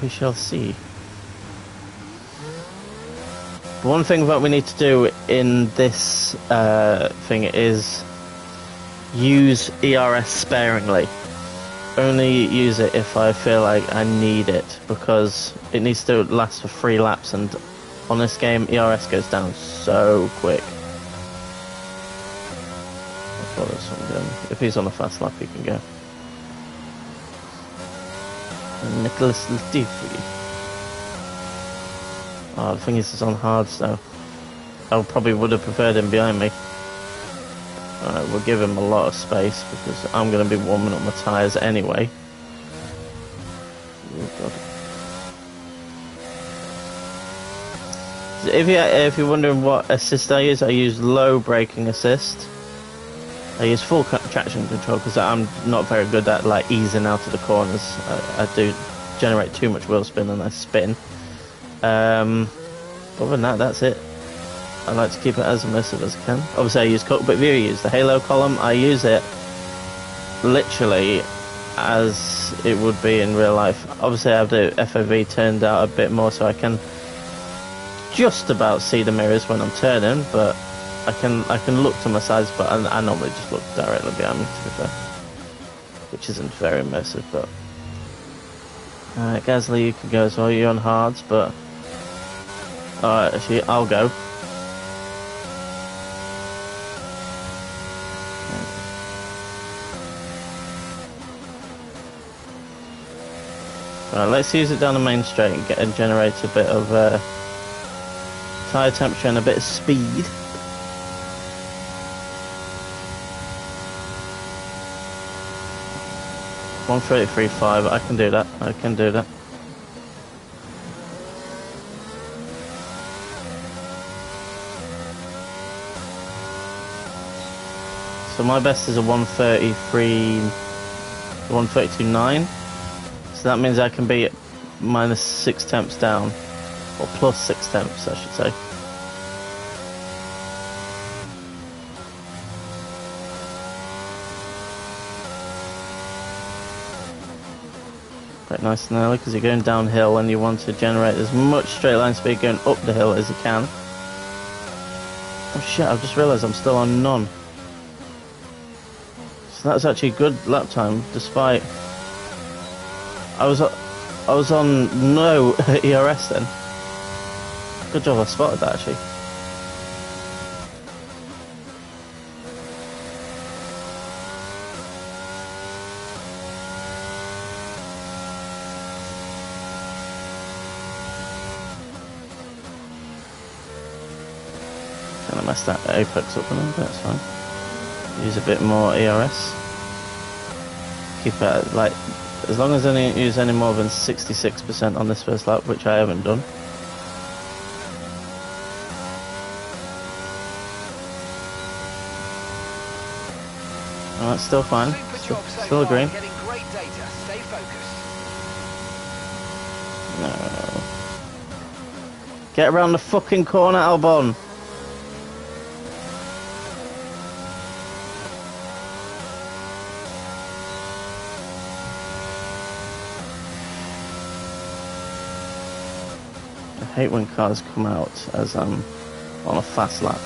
We shall see. One thing that we need to do in this thing is use ERS sparingly. Only use it if I feel like I need it, because it needs to last for 3 laps, and on this game ERS goes down so quick. I thought there's something going. If he's on a fast lap, he can go. Nicholas Latifi. Oh, the thing is, it's on hards though. I probably would have preferred him behind me. Alright, we'll give him a lot of space because I'm going to be warming up my tyres anyway. Oh, God. If you're wondering what assist I use low braking assist. I use full traction control because I'm not very good at like easing out of the corners. I do generate too much wheel spin and I spin. Other than that, that's it. I like to keep it as immersive as I can. Obviously I use cockpit view, I use the halo column, I use it literally as it would be in real life. Obviously I have the FOV turned out a bit more so I can just about see the mirrors when I'm turning, but I can look to my sides, but I normally just look directly behind me, to be fair. Which isn't very immersive, but... Alright, Gasly, you can go as well, you're on hards, but... Alright, actually, I'll go. Right, let's use it down the main straight and generate a bit of tyre temperature and a bit of speed. 133.5, I can do that, I can do that. So my best is a 132.9. So that means I can be at minus 6 temps down, or plus 6 temps I should say. Quite nice and early because you're going downhill and you want to generate as much straight line speed going up the hill as you can. Oh shit, I've just realised I'm still on none. So that's actually a good lap time, despite... I was on no ERS then. Good job I spotted that, actually. Gonna mess that apex up a little bit, it's fine. Use a bit more ERS. Keep it like, as long as I don't use any more than 66% on this first lap, which I haven't done. Oh, that's still fine. Still green. Getting great data. Stay focused. No. Get around the fucking corner, Albon. I hate when cars come out as I'm on a fast lap.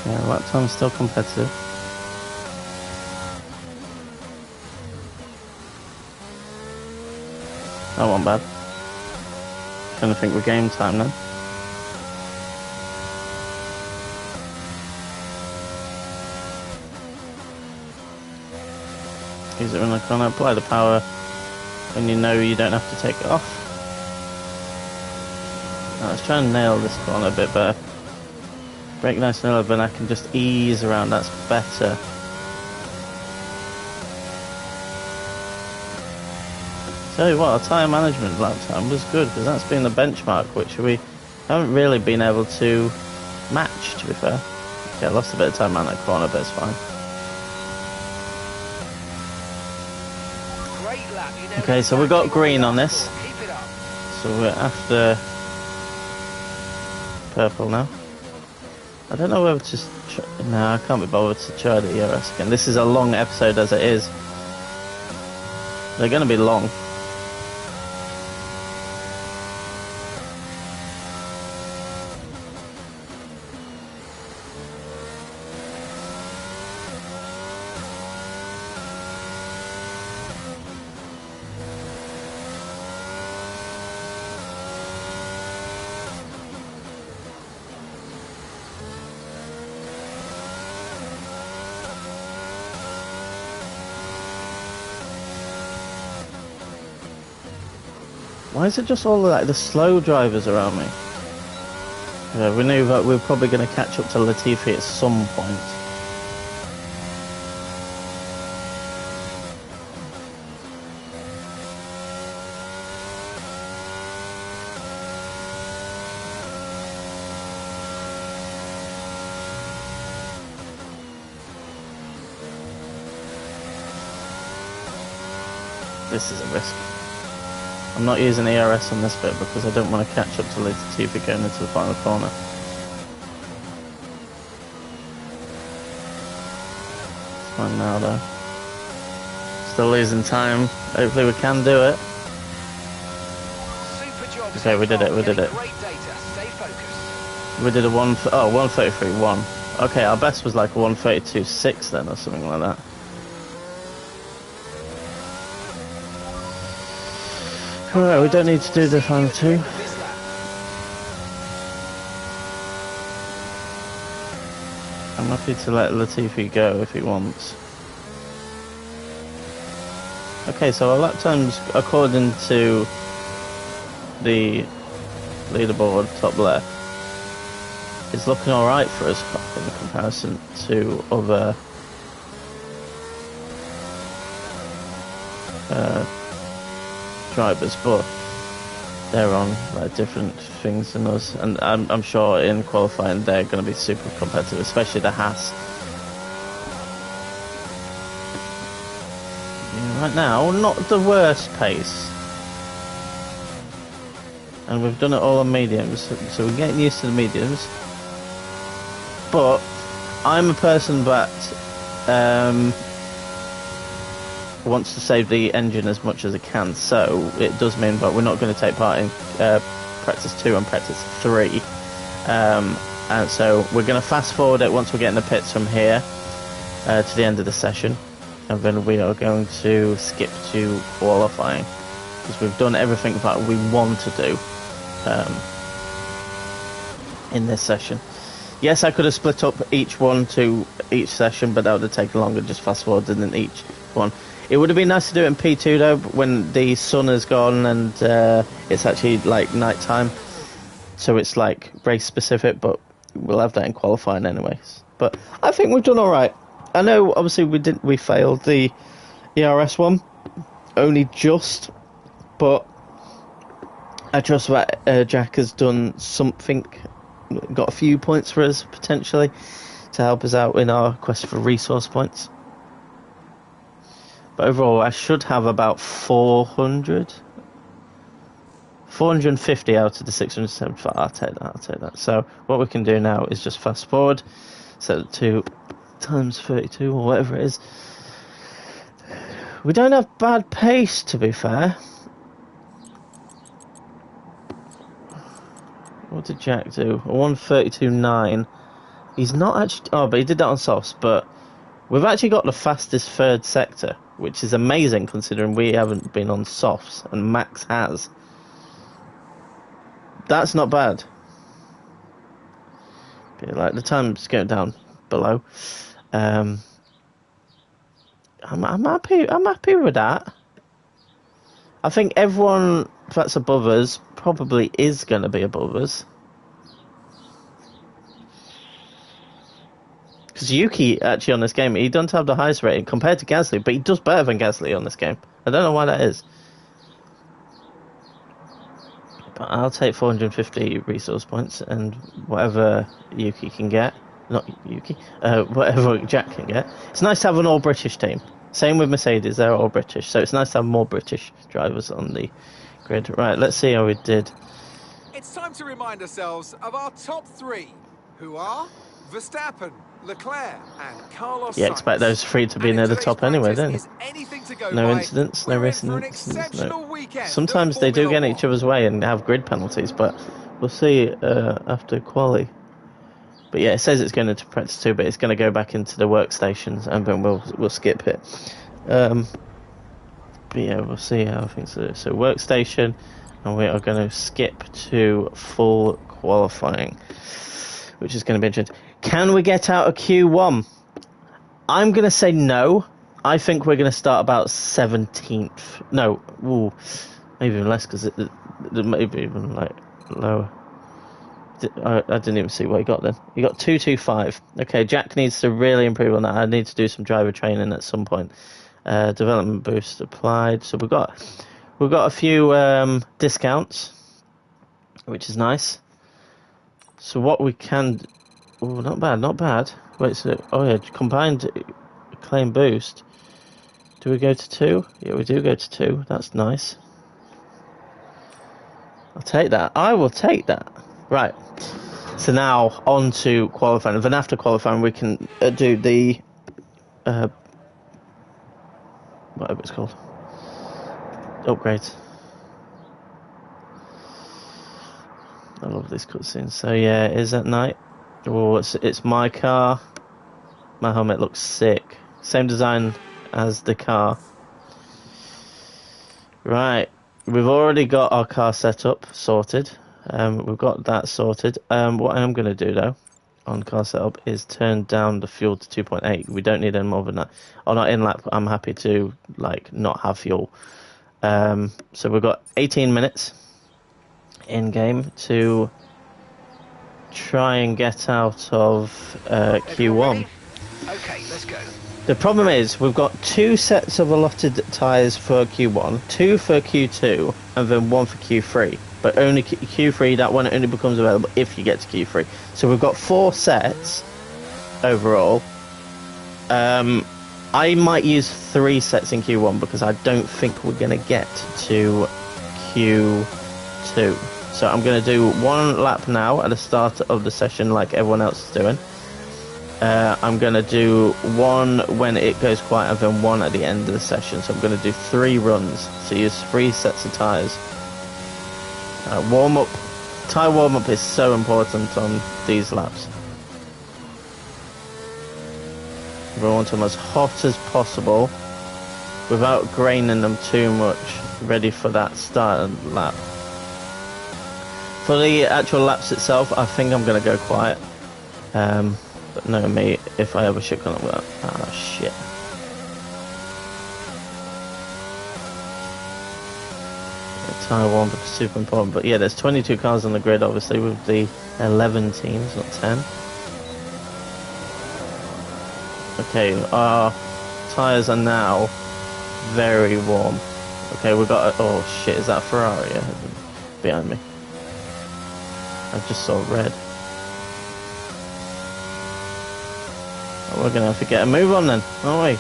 Yeah, lap time's still competitive. That wasn't bad. Trying to think we're game time then. Use it when I can't apply the power when you know you don't have to take it off. Now let's try and nail this corner a bit better. Brake nice and low, but I can just ease around, that's better. Tell you what, our tyre management lap time was good, because that's been the benchmark, which we haven't really been able to match, to be fair. Okay, I lost a bit of time around that corner, but it's fine. Great lap. You know Okay, so we got green on this. Keep it up. So we're after purple now. I don't know whether to... No, I can't be bothered to try the ERS again. This is a long episode as it is. They're going to be long. Why is it just all like the slow drivers around me? Yeah, we knew that we were probably going to catch up to Latifi at some point. This is a risk. I'm not using ERS on this bit because I don't want to catch up to Latifi going into the final corner. It's fine now though. Still losing time. Hopefully we can do it. Super job. Okay, we did it, we did it. Great data. Stay focused. We did a 133.1. Okay, our best was like a 132.6 then or something like that. Alright, we don't need to do the final two. I'm happy to let Latifi go if he wants. Okay, so our lap times, according to the leaderboard top left, is looking alright for us in comparison to other drivers, but they're on like different things than us, and I'm sure in qualifying they're going to be super competitive, especially the Haas. Yeah, right now, not the worst pace, and we've done it all on mediums, so we're getting used to the mediums. but I'm a person that wants to save the engine as much as it can, so it does mean that we're not going to take part in practice 2 and practice 3, and so we're going to fast forward it once we get in the pits from here to the end of the session, and then we are going to skip to qualifying because we've done everything that we want to do in this session. Yes, I could have split up each one to each session, but that would have taken longer, just fast forwarded in each one. It would have been nice to do it in P2 though, when the sun has gone and it's actually like night time, so it's like race specific, but we'll have that in qualifying anyways. But I think we've done alright. I know obviously we failed the ERS one, only just, but I trust that Jack has done something, got a few points for us potentially to help us out in our quest for resource points. But overall, I should have about 450 out of the 675. I'll take that. So what we can do now is just fast forward, set it to times 32 or whatever it is. We don't have bad pace, to be fair. What did Jack do? A 1:32.9. He's not actually... Oh, but he did that on softs, but we've actually got the fastest third sector, which is amazing considering we haven't been on softs, and Max has. That's not bad. But like the time's going down below. I'm happy with that. I think everyone that's above us probably is going to be above us. Because Yuki, actually, on this game, he doesn't have the highest rating compared to Gasly, but he does better than Gasly on this game. I don't know why that is. But I'll take 450 resource points, and whatever Yuki can get, not Yuki, whatever Jack can get. It's nice to have an all-British team. Same with Mercedes, they're all British, so it's nice to have more British drivers on the grid. Right, let's see how we did. It's time to remind ourselves of our top 3, who are Verstappen, Leclerc and Carlos Sainz. You expect those 3 to be near the top anyway, don't you? No incidents, no racing incidents, no. Sometimes they do get in each other's way and have grid penalties, but we'll see after quali. But yeah, it says it's going into practice 2, but it's going to go back into the workstations, and then we'll skip it. But yeah, we'll see how things are. So workstation, and we are going to skip to full qualifying, which is going to be interesting. Can we get out of Q1? I'm going to say no. I think we're going to start about 17th. No, maybe even less, because it may be even like lower. I didn't even see what he got then. He got 225. Okay, Jack needs to really improve on that. I need to do some driver training at some point. Development boost applied. So we've got a few discounts, which is nice. So what we can... Oh, not bad. Wait, so... Oh yeah, combined claim boost. Do we go to 2? Yeah, we do go to 2. That's nice. I'll take that. I will take that. Right. So now on to qualifying. Then after qualifying, we can do the... whatever it's called. Upgrades. I love these cutscenes. So yeah, it is at night. Oh, it's my car. My helmet looks sick. Same design as the car. Right. We've already got our car set up, sorted. We've got that sorted. What I am going to do though, on car setup, is turn down the fuel to 2.8. We don't need any more than that. On our in-lap, I'm happy to not have fuel. So we've got 18 minutes in-game to try and get out of Q1. Okay, let's go. The problem is we've got 2 sets of allotted tyres for Q1, 2 for Q2, and then 1 for Q3. But only Q3, that one only becomes available if you get to Q3. So we've got 4 sets overall. I might use 3 sets in Q1 because I don't think we're going to get to Q2. So I'm going to do 1 lap now at the start of the session like everyone else is doing. I'm going to do one when it goes quiet and then one at the end of the session. So I'm going to do 3 runs. So use 3 sets of tyres. Warm up. Tyre warm up is so important on these laps. We want them as hot as possible without graining them too much, ready for that start lap. For the actual laps itself, I think I'm going to go quiet. But no, me, if I ever should come up with that. Ah, shit. The tyre warm up is super important. But yeah, there's 22 cars on the grid, obviously, with the 11 teams, not 10. Okay, our tyres are now very warm. Okay, we've got a, oh shit, is that a Ferrari behind me? I just saw red. Oh, we're gonna have to get a move on then, aren't we?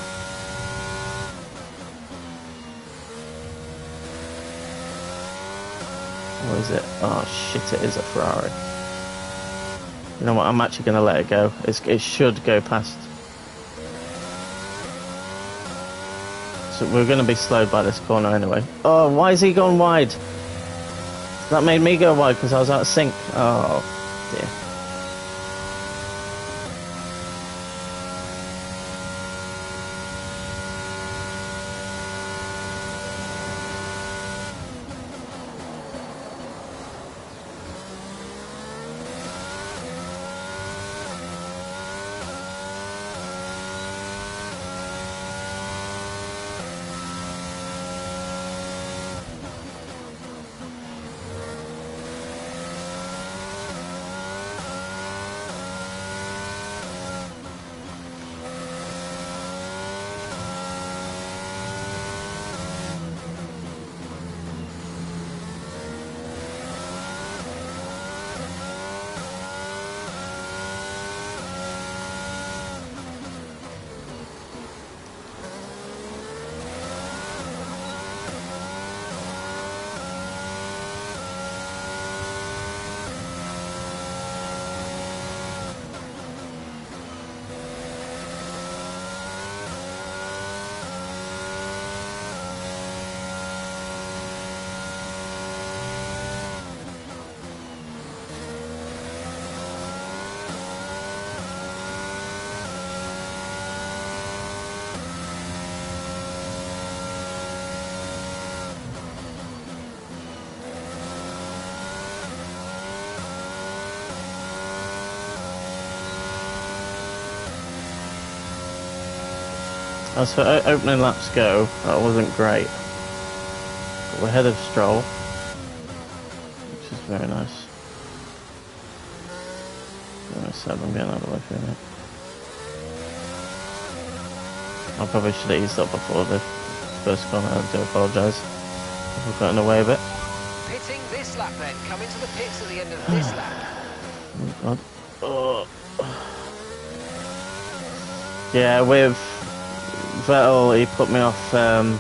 What is it? Oh shit, it is a Ferrari. You know what, I'm actually gonna let it go. It should go past. So we're gonna be slowed by this corner anyway. Oh, why is he going wide? That made me go wide because I was out of sync. Oh dear. As for opening laps go, that wasn't great. But we're ahead of Stroll, which is very nice. I'm getting out of the way for a minute. I probably should have eased up before the first corner. I do apologise if we've gotten away with it. Pitting this lap then. Come into the pits at the end of this lap. Oh God. Oh. Yeah, with Vettel, he put me off down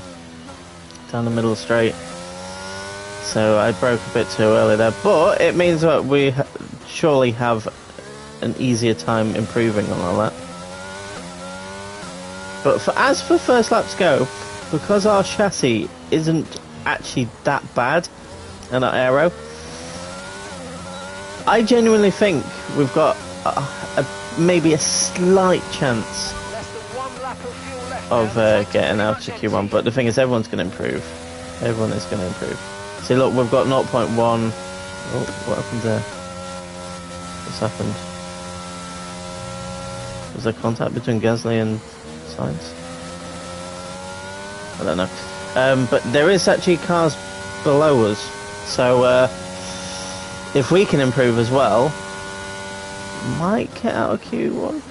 the middle straight, so I broke a bit too early there, but it means that we surely have an easier time improving on all that. But as for first laps go, because our chassis isn't actually that bad and our aero, I genuinely think we've got maybe a slight chance of getting out to Q1, but the thing is, everyone's going to improve. Everyone is going to improve. See, look, we've got 0.1. Oh, what happened there? What's happened? Was there contact between Gasly and Sainz? I don't know. But there is actually cars below us, so if we can improve as well, might get out of Q1,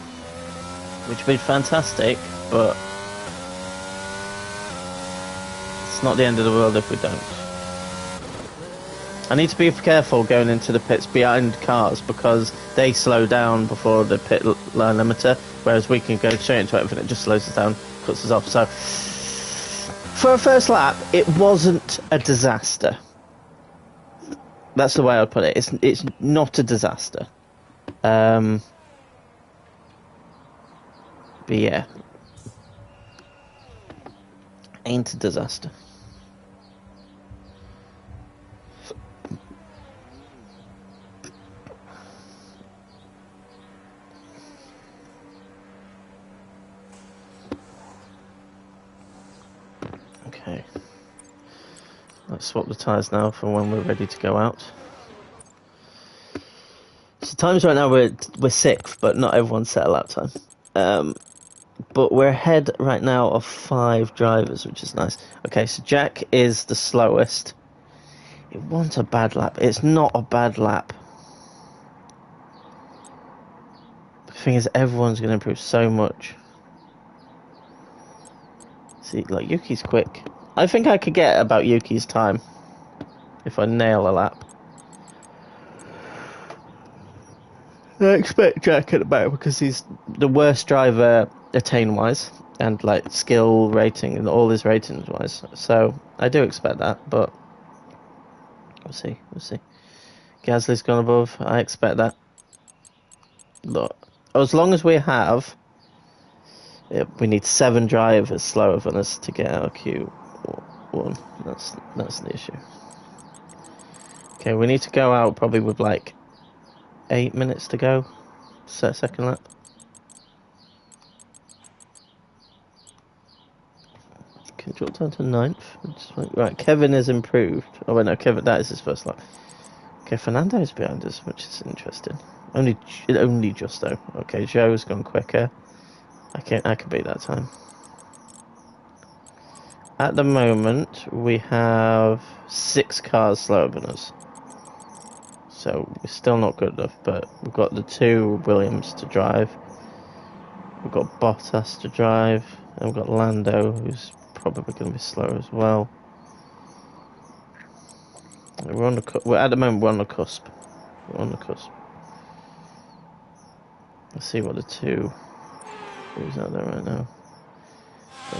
which would be fantastic, but it's not the end of the world if we don't. I need to be careful going into the pits behind cars because they slow down before the pit line limiter, whereas we can go straight into it and it just slows us down, cuts us off. So for a first lap, it wasn't a disaster. That's the way I'd put it. It's not a disaster. But yeah, ain't a disaster. Okay, let's swap the tyres now for when we're ready to go out. So times right now we're sixth, but not everyone's set a lap time. But we're ahead right now of 5 drivers, which is nice. Okay, so Jack is the slowest. It wasn't a bad lap. It's not a bad lap. The thing is, everyone's going to improve so much. See, like, Yuki's quick. I think I could get about Yuki's time if I nail a lap. I expect Jack at the back because he's the worst driver attain-wise and, like, skill rating and all his ratings-wise. So, I do expect that, but we'll see. Gasly's gone above. I expect that. Look, as long as we have... we need 7 drivers slower than us to get our Q1. That's the issue. Okay, we need to go out probably with like 8 minutes to go. Set second lap. Okay, drop down to 9th. Right, Kevin is improved. Oh wait, no, Kevin, that is his first lap. Okay, Fernando's behind us, which is interesting. Only just though. Okay, Joe's gone quicker. I can beat that time. At the moment, we have 6 cars slower than us. So, we're still not good enough, but we've got the 2 Williams to drive. We've got Bottas to drive. And we've got Lando, who's probably going to be slower as well. We're on the at the moment, we're on the cusp. Let's see what the 2... Who's out there right now?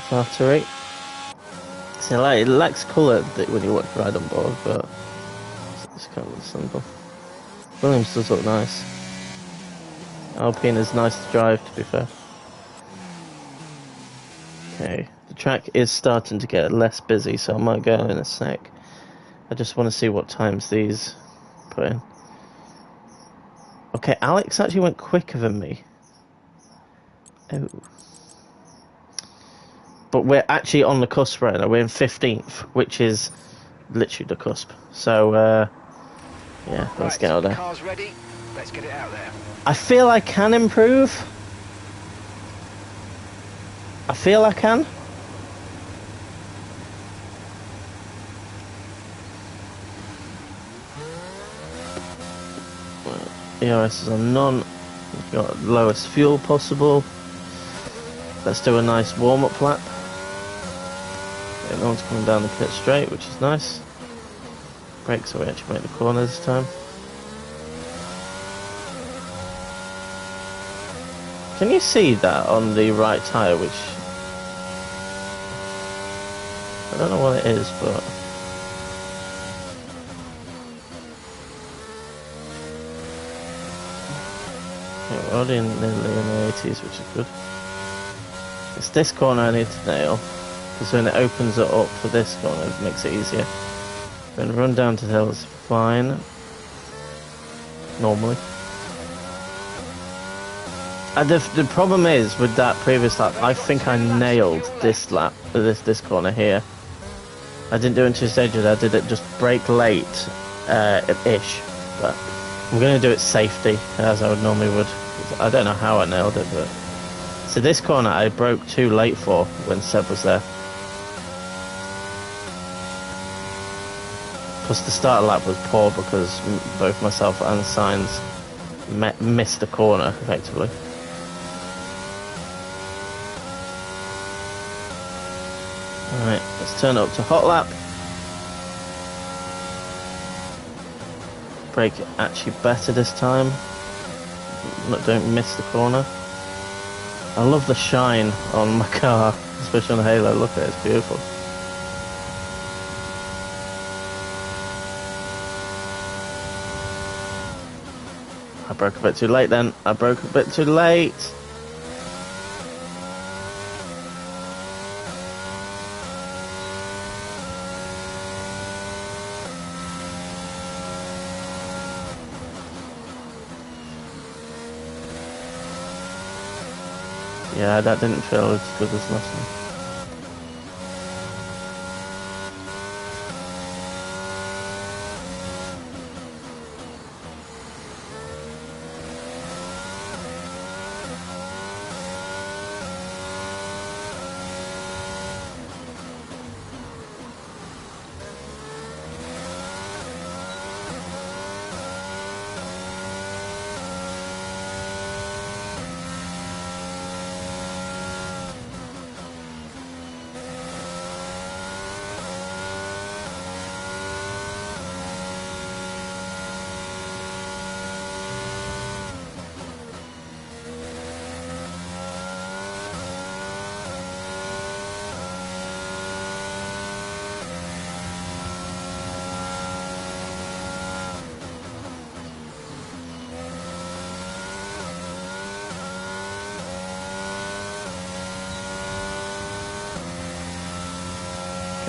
Valtteri. See, it lacks colour when you watch Ride on Board, but it's kind of simple. Williams does look nice. Alpine is nice to drive, to be fair. Okay, the track is starting to get less busy, so I might go in a sec. I just want to see what times these put in. Okay, Alex actually went quicker than me. Oh. But we're actually on the cusp right now. We're in 15th, which is literally the cusp. So, yeah, let's get out there. Car's ready. Let's get it out there. I feel I can improve. I feel I can. ERS is on none. We've got lowest fuel possible. Let's do a nice warm-up lap. No one's coming down the pit straight, which is nice. Brake so we actually make the corner this time. Can you see that on the right tyre, which... I don't know what it is, but... Okay, we're already nearly in the 80s, which is good. It's this corner I need to nail, because when it opens it up for this corner, it makes it easier. Then run down to the hill is fine. Normally. And the problem is, with that previous lap, I think I nailed this lap, this corner here. I didn't do it in 2 stages, I did it just brake late, ish. But I'm going to do it safety, as I would normally would. I don't know how I nailed it, but... So this corner I broke too late for when Seb was there. Plus the start lap was poor because both myself and Sainz missed the corner effectively. Alright, let's turn it up to hot lap. Brake actually better this time. Don't miss the corner. I love the shine on my car, especially on the Halo. Look at it, it's beautiful. I broke a bit too late then. I broke a bit too late. Yeah, that didn't feel as good as last time.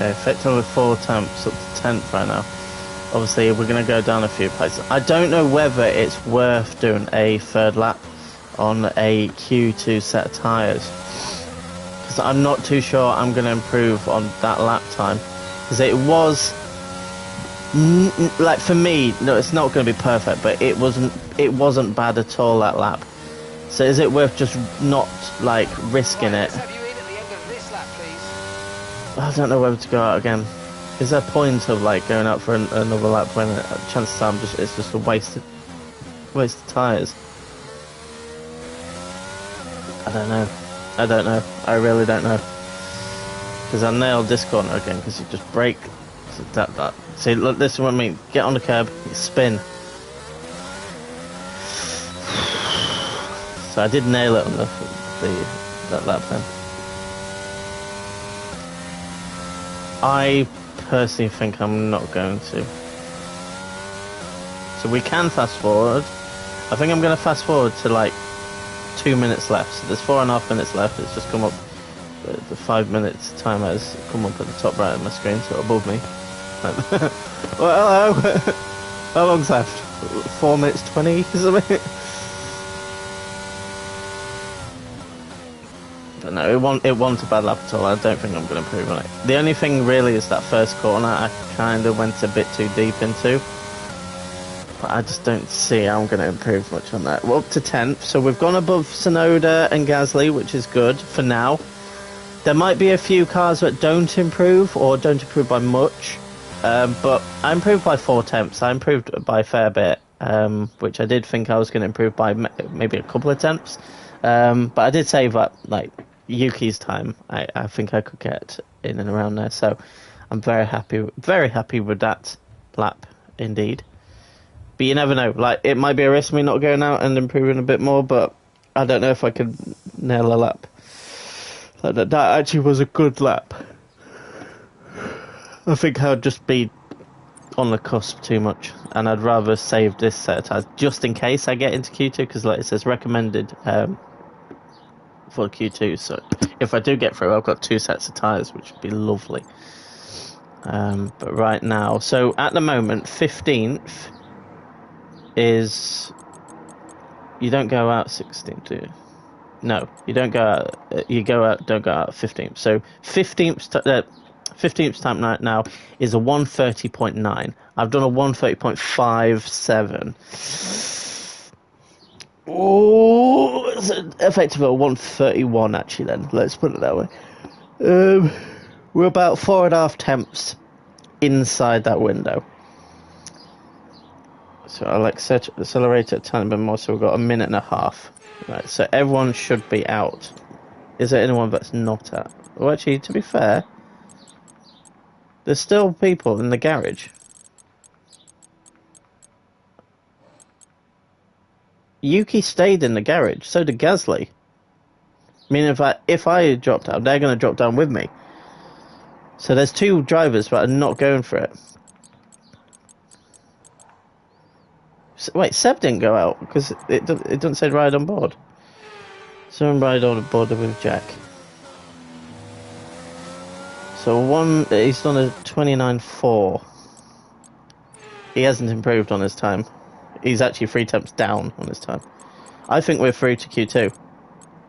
Okay, effectively 4 attempts up to 10th right now. Obviously, we're going to go down a few places. I don't know whether it's worth doing a third lap on a Q2 set of tyres. Because I'm not too sure I'm going to improve on that lap time. Because it was... like, for me, no, it's not going to be perfect, but it wasn't bad at all, that lap. So is it worth just not, like, risking it? Let's have you in at the end of this lap, please. I don't know whether to go out again. Is there a point of like going out for another lap when chances are it's just a waste of tyres? I don't know. I really don't know. Because I nailed this corner again because you just brake. So that. See, look, this is what I mean. Get on the curb, you spin. So I did nail it on that lap then. I personally think I'm not going to. So we can fast forward. I think I'm going to fast forward to like 2 minutes left. So there's 4.5 minutes left. It's just come up. The 5 minutes timer has come up at the top right of my screen, so above me. Well, hello. How long's left? 4 minutes 20 something. But no, it wasn't a bad lap at all. I don't think I'm going to improve on it. The only thing really is that first corner I kind of went a bit too deep into. But I just don't see how I'm going to improve much on that. We're up to 10th, so we've gone above Tsunoda and Gasly, which is good for now. There might be a few cars that don't improve, or don't improve by much. But I improved by 4 tenths. I improved by a fair bit, which I did think I was going to improve by maybe a couple of tenths. But I did say that, like, Yuki's time, I think I could get in and around there, so I'm very happy with that lap indeed. But you never know, like, it might be a risk me not going out and improving a bit more, but I don't know if I could nail a lap. Like, that actually was a good lap. I think I'd just be on the cusp too much, and I'd rather save this set of tyres just in case I get into Q2, because like it says recommended for Q2, so if I do get through, I've got 2 sets of tyres, which would be lovely. But right now, so at the moment, 15th is... You don't go out 16th, do you? No, you don't go out. You don't go out 15th. So 15th time right now is a 130.9. I've done a 130.57. Oh, it's effectively a 131 actually. Then let's put it that way. We're about 4.5 tenths inside that window. So I'll accelerate it a tiny bit more. So we've got a minute and a half. Right. So everyone should be out. Is there anyone that's not out? Well, actually, to be fair, there's still people in the garage. Yuki stayed in the garage, so did Gasly. I mean, if I dropped out, they're going to drop down with me. So there's 2 drivers that are not going for it. So, wait, Seb didn't go out because it doesn't say ride on board. Someone ride on board with Jack. So he's done a 29.4. He hasn't improved on his time. He's actually 3 tenths down on his time. I think we're through to Q2.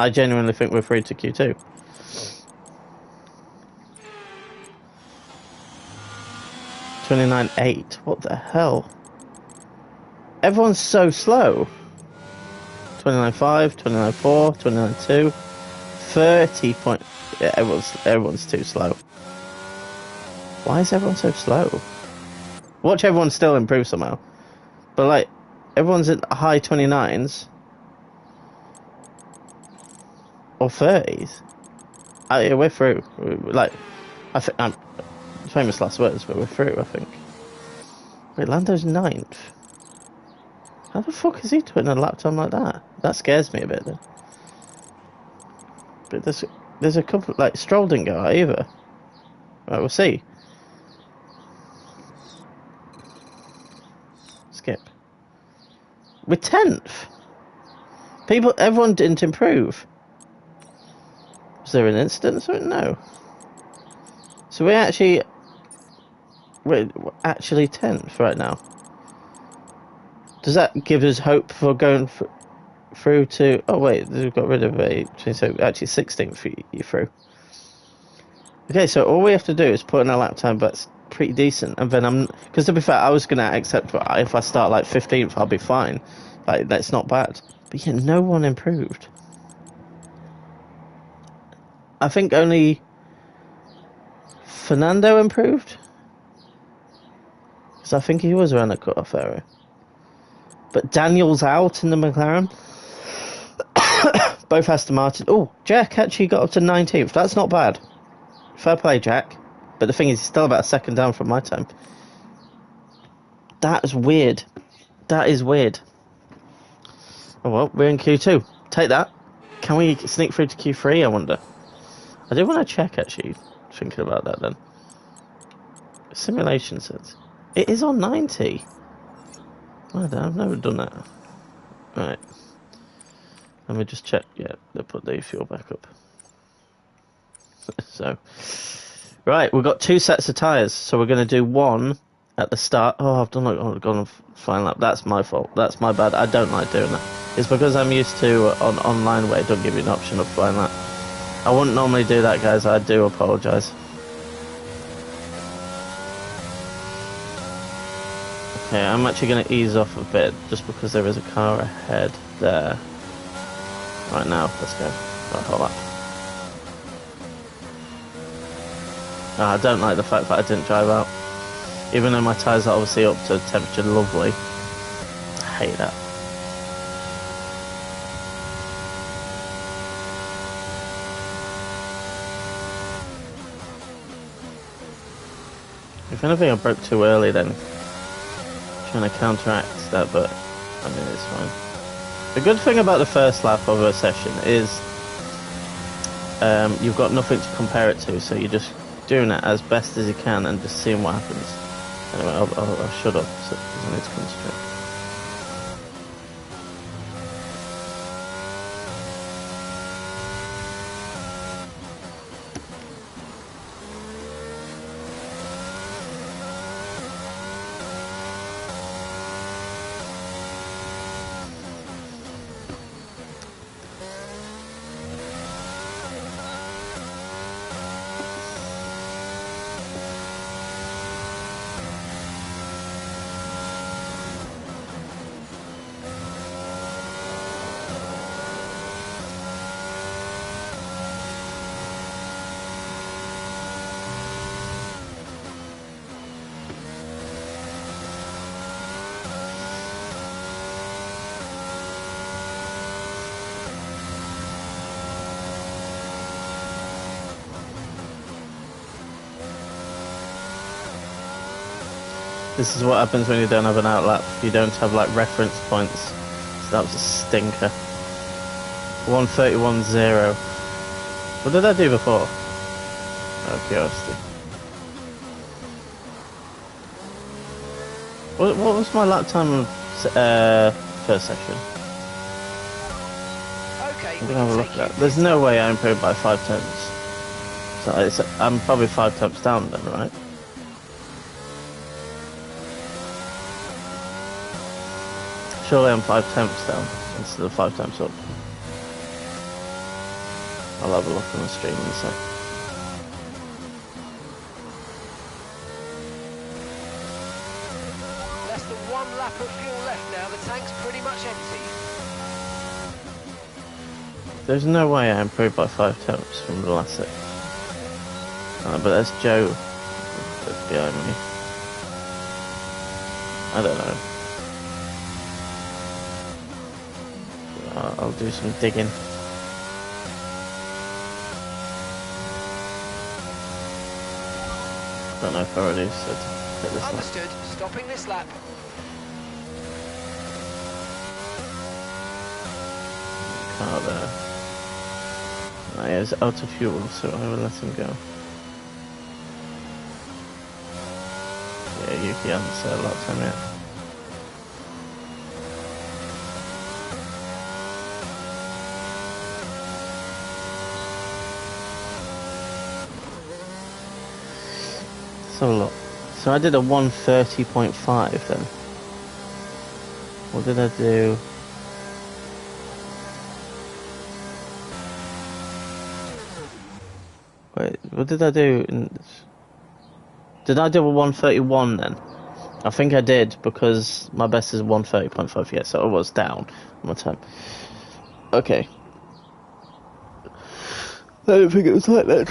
I genuinely think we're through to Q2. $29.8. What the hell? Everyone's so slow. 29.5, 29.4, 29.2, 30 point. Yeah, everyone's too slow. Why is everyone so slow? Watch everyone still improve somehow. But like, everyone's at high 29s or 30s. Yeah, we're through. Like, I think I'm famous last words, but we're through. I think. Wait, Lando's 9th. How the fuck is he doing a lap time like that? That scares me a bit. Then. But there's a couple like Stroll didn't go out either. Right, we'll see. Skip. We're 10th. Everyone didn't improve. Was there an incident or something? No. So we're actually 10th right now. Does that give us hope for going through to? Oh wait, we've got rid of a. So actually 16th you're through. Okay, so all we have to do is put in a lap time that's pretty decent, and then because to be fair, I was gonna accept if I start like 15th, I'll be fine. Like that's not bad. But yeah, no one improved. I think only Fernando improved. Because I think he was around the cut-off area. But Daniel's out in the McLaren. Both Aston Martin. Oh, Jack actually got up to 19th. That's not bad. Fair play, Jack. But the thing is, he's still about a second down from my time. That is weird. That is weird. Oh well, we're in Q2. Take that. Can we sneak through to Q3, I wonder? I do want to check, actually, thinking about that then. Simulation says. It is on 90. Oh, I've never done that. Right. Let me just check. Yeah, they put the fuel back up. So, right, we've got 2 sets of tyres. So we're going to do one at the start. Oh, I've gone on final lap. That's my fault. That's my bad. I don't like doing that. It's because I'm used to on online where it don't give you an option of final lap. I wouldn't normally do that, guys. I do apologise. Okay, I'm actually going to ease off a bit just because there is a car ahead there. Right now, let's go. Right, hold up. I don't like the fact that I didn't drive out. Even though my tyres are obviously up to temperature lovely. I hate that. If anything, I broke too early then. Trying to counteract that, but I mean, it's fine. The good thing about the first lap of a session is you've got nothing to compare it to, so you're just doing it as best as you can and just seeing what happens. Anyway, I'll shut up because I need to concentrate. This is what happens when you don't have an outlap. You don't have like reference points. So that was a stinker. 1:31.0. What did I do before? Oh, curiosity. What was my lap time of first session? Okay, I'm gonna have a look at that. There's no way I improved by 5 tenths. So I'm probably 5 tenths down then, right? Surely I'm 5 tenths down instead of 5 tenths up. I'll have a look on the stream in a sec. Less than 1 lap of fuel left now. The tank's pretty much empty. There's no way I improved by 5 temps from the last set. But there's Joe that's behind me. I don't know. I'll do some digging. Don't know if I already said hit this lap. Understood. Stopping this lap. Car there. Oh, yeah, it's out of fuel, so I will let him go. Yeah, Yuki hasn't said a lot to him yet. So a lot. So I did a 130.5 then. What did I do? Wait, what did I do? Did I do a 131 then? I think I did because my best is 130.5. Yeah, so I was down on my time. Okay. I don't think it was like that.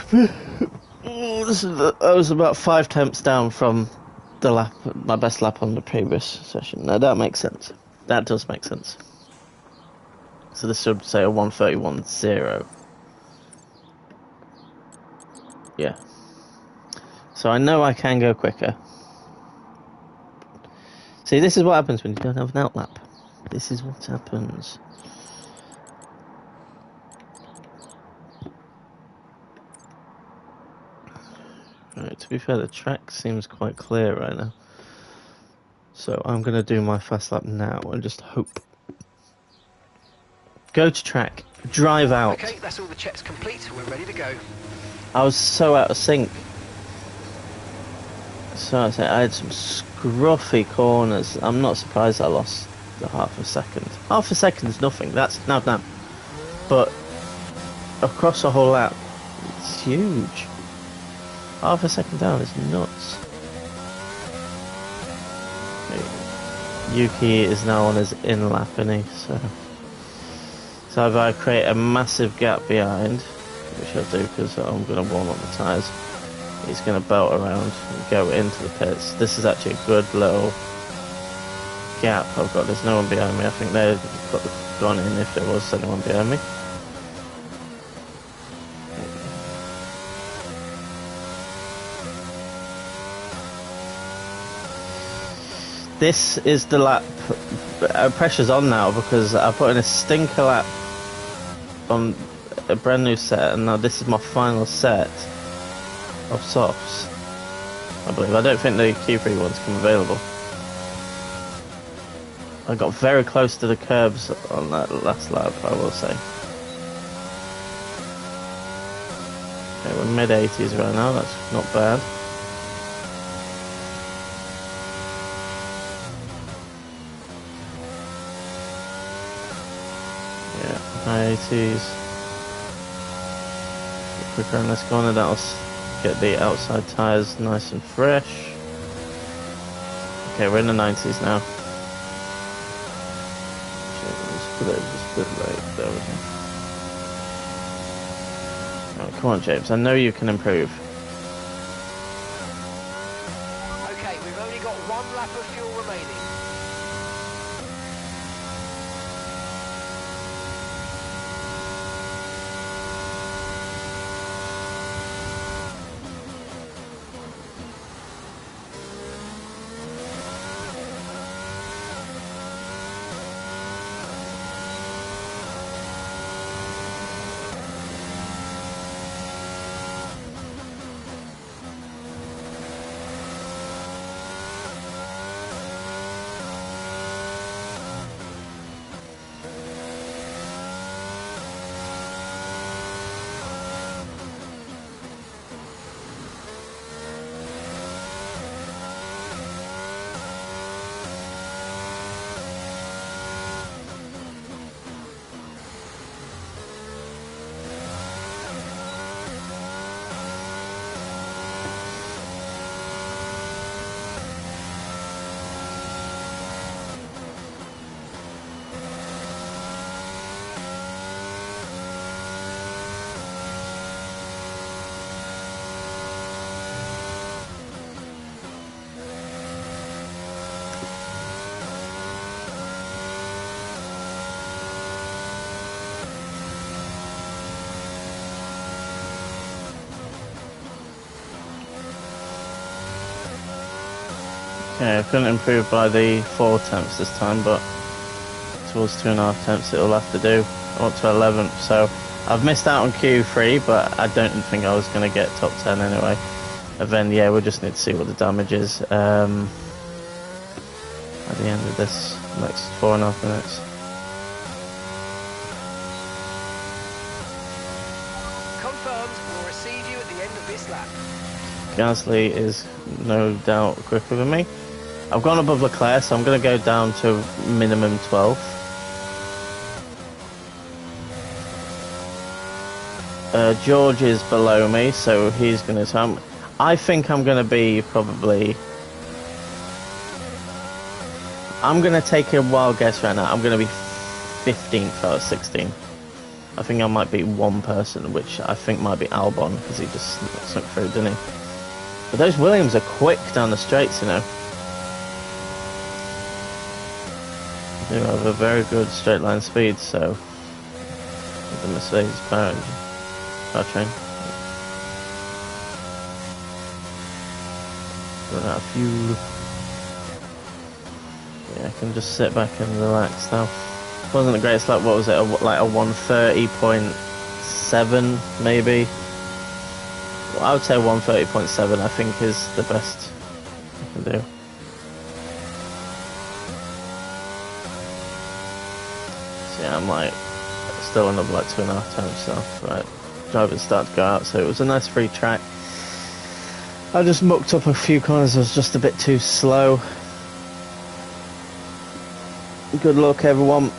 I was about 5 temps down from the lap, my best lap on the previous session. Now that makes sense. That does make sense. So this should say a 131.0. Yeah. So I know I can go quicker. See, this is what happens when you don't have an outlap. This is what happens. Right, to be fair, the track seems quite clear right now. So I'm going to do my fast lap now and just hope. Go to track. Drive out. Okay, that's all the checks complete. We're ready to go. I was so out of sync. So I had some scruffy corners. I'm not surprised I lost the half a second. Half a second is nothing. That's no. But across the whole lap, it's huge. Half a second down is nuts. Yuki is now on his in lap, isn't he? So if I create a massive gap behind, which I'll do because I'm going to warm up the tyres, he's going to belt around and go into the pits. This is actually a good little gap I've got. There's no one behind me. I think they've gone in if there was anyone behind me. This is the lap. Pressure's on now because I put in a stinker lap on a brand new set, and now this is my final set of softs, I believe. I don't think the Q3 ones come available. I got very close to the curbs on that last lap, I will say. Okay, we're mid-80s right now, that's not bad. Yeah, high 80s. Quicker on this corner, that'll get the outside tyres nice and fresh. Okay, we're in the 90s now. Just a bit late, there we go. Oh, come on, James, I know you can improve. Okay, we've only got 1 lap of fuel remaining. Okay, I couldn't improve by the 4 attempts this time, but towards 2.5 attempts it'll have to do. I'm up to 11th, so I've missed out on Q3, but I don't think I was going to get top 10 anyway. And then, yeah, we'll just need to see what the damage is at the end of this next 4.5 minutes. Confirmed, we'll receive you at the end of this lap. Gasly is no doubt quicker than me. I've gone above Leclerc, so I'm going to go down to minimum 12th. George is below me, so he's going to... I think I'm going to be probably... I'm going to take a wild guess right now. I'm going to be 15th out of 16. I think I might be one person, which I think might be Albon, because he just snuck through, didn't he? But those Williams are quick down the straights, you know. They have a very good straight line speed, so the Mercedes powertrain. Run out of fuel. Yeah, I can just sit back and relax now. Wasn't the greatest lap. What was it? Like a 130.7 maybe. Well, I would say 130.7. I think is the best I can do. Yeah, I'm like still another like 2.5 times now. Right, drivers start to go out, so it was a nice free track. I just mucked up a few corners. I was just a bit too slow. Good luck, everyone.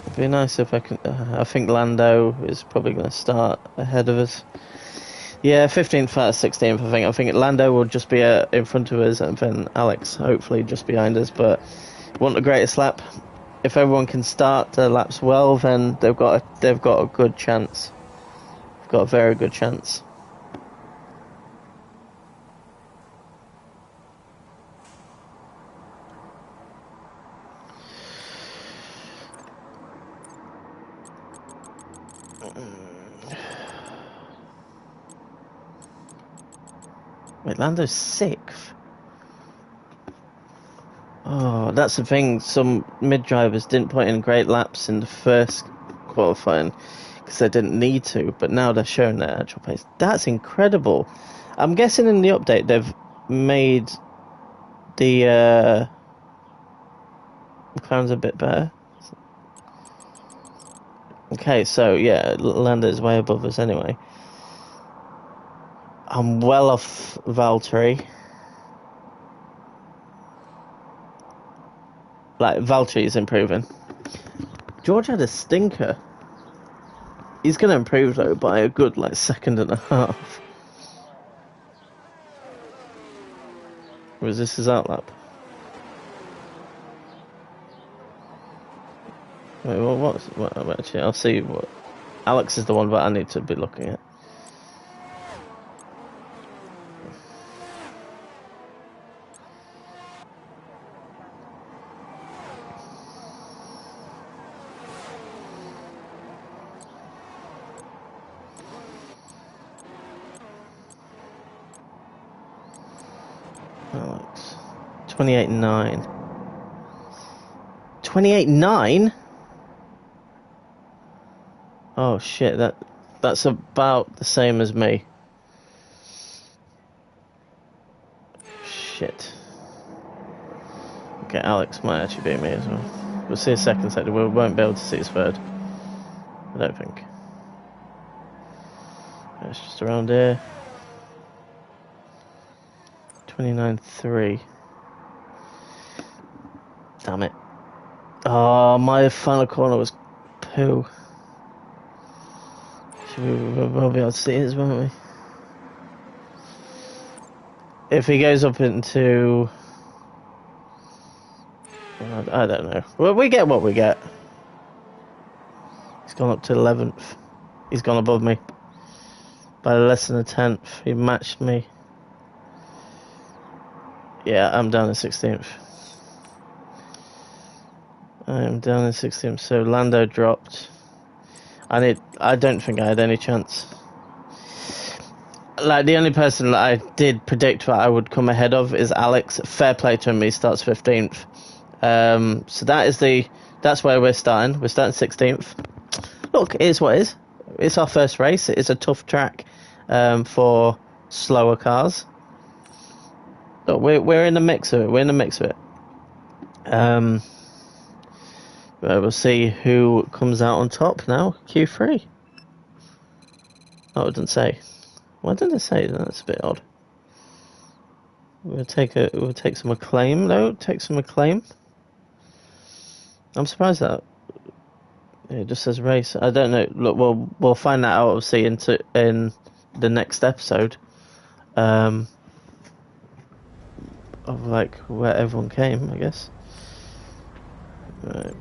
It'd be nice if I can. I think Lando is probably going to start ahead of us. Yeah, 15th out of 16th. I think Lando will just be in front of us, and then Alex hopefully just behind us. But want the greatest lap. If everyone can start their laps well, then they've got a good chance. They've got a very good chance. Wait, Lando's 6th. Oh, that's the thing. Some mid-drivers didn't put in great laps in the first qualifying because they didn't need to, but now they're showing their actual pace. That's incredible. I'm guessing in the update they've made the McLaren's a bit better. Okay, so yeah, Lando's way above us anyway. I'm well off Valtteri. Like, Valtteri's improving. George had a stinker. He's going to improve, though, by a good, like, 1.5 seconds. Or is this his outlap? Wait, what, actually, I'll see what... Alex is the one that I need to be looking at. Alex. 28.9. 28.9? Oh shit, that's about the same as me. Shit. Okay, Alex might actually beat me as well. We'll see a second sector. We won't be able to see his third. I don't think. It's just around here. 29.3. Damn it. Oh, my final corner was poo. We'll be able to see his, won't we? If he goes up into... I don't know. Well, we get what we get. He's gone up to 11th. He's gone above me. By less than a 10th. He matched me. Yeah, I'm down in 16th. I am down in 16th, so Lando dropped. I don't think I had any chance. like the only person that I did predict that I would come ahead of is Alex. Fair play to him, he starts 15th. So that's where we're starting. We're starting 16th. Look, it is what it is. It's our first race. It is a tough track for slower cars. Look, we're in the mix of it. We're in the mix of it. We'll see who comes out on top now. Q3. Oh, it didn't say. Why didn't it say? That's a bit odd. We'll take some acclaim though. Take some acclaim. I'm surprised that it just says race. I don't know. Look, we'll find that out obviously in the next episode. Of like where everyone came, I guess. Right.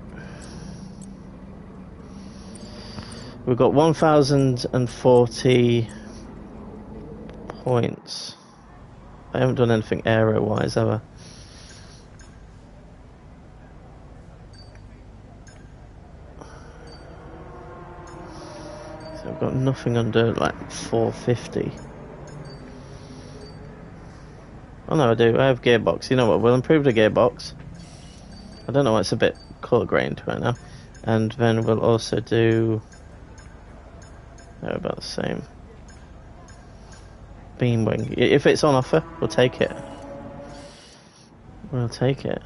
We've got 1,040 points. I haven't done anything aero-wise ever. So I've got nothing under like 450. Oh no, I do. I have gearbox. You know what? We'll improve the gearbox. I don't know why it's a bit colour grained right now. And then we'll also do... They're about the same. Beam wing. If it's on offer, we'll take it. We'll take it.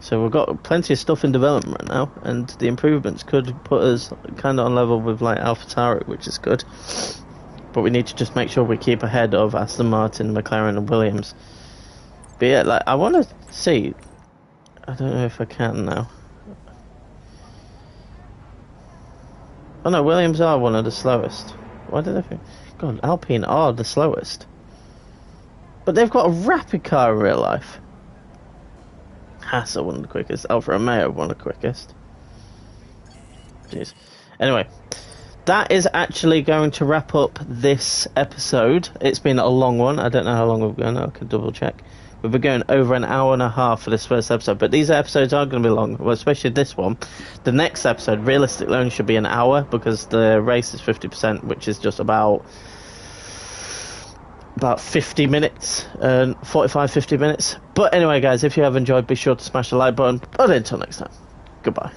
So we've got plenty of stuff in development right now, and the improvements could put us kind of on level with like AlphaTauri, which is good. But we need to just make sure we keep ahead of Aston Martin, McLaren, and Williams. But yeah, like I want to see. I don't know if I can now. Oh no, Williams are one of the slowest. Why did I think? God, Alpine are the slowest. But they've got a rapid car in real life. Haas are one of the quickest. Alfa Romeo one of the quickest. Jeez. Anyway, that is actually going to wrap up this episode. It's been a long one. I don't know how long we've gone. I can double check. We've been going over an hour and a half for this first episode, but these episodes are going to be long, well, especially this one. The next episode, realistically, only should be an hour, because the race is 50%, which is just about 50 minutes, 45, 50 minutes. But anyway, guys, if you have enjoyed, be sure to smash the like button. But until next time, goodbye.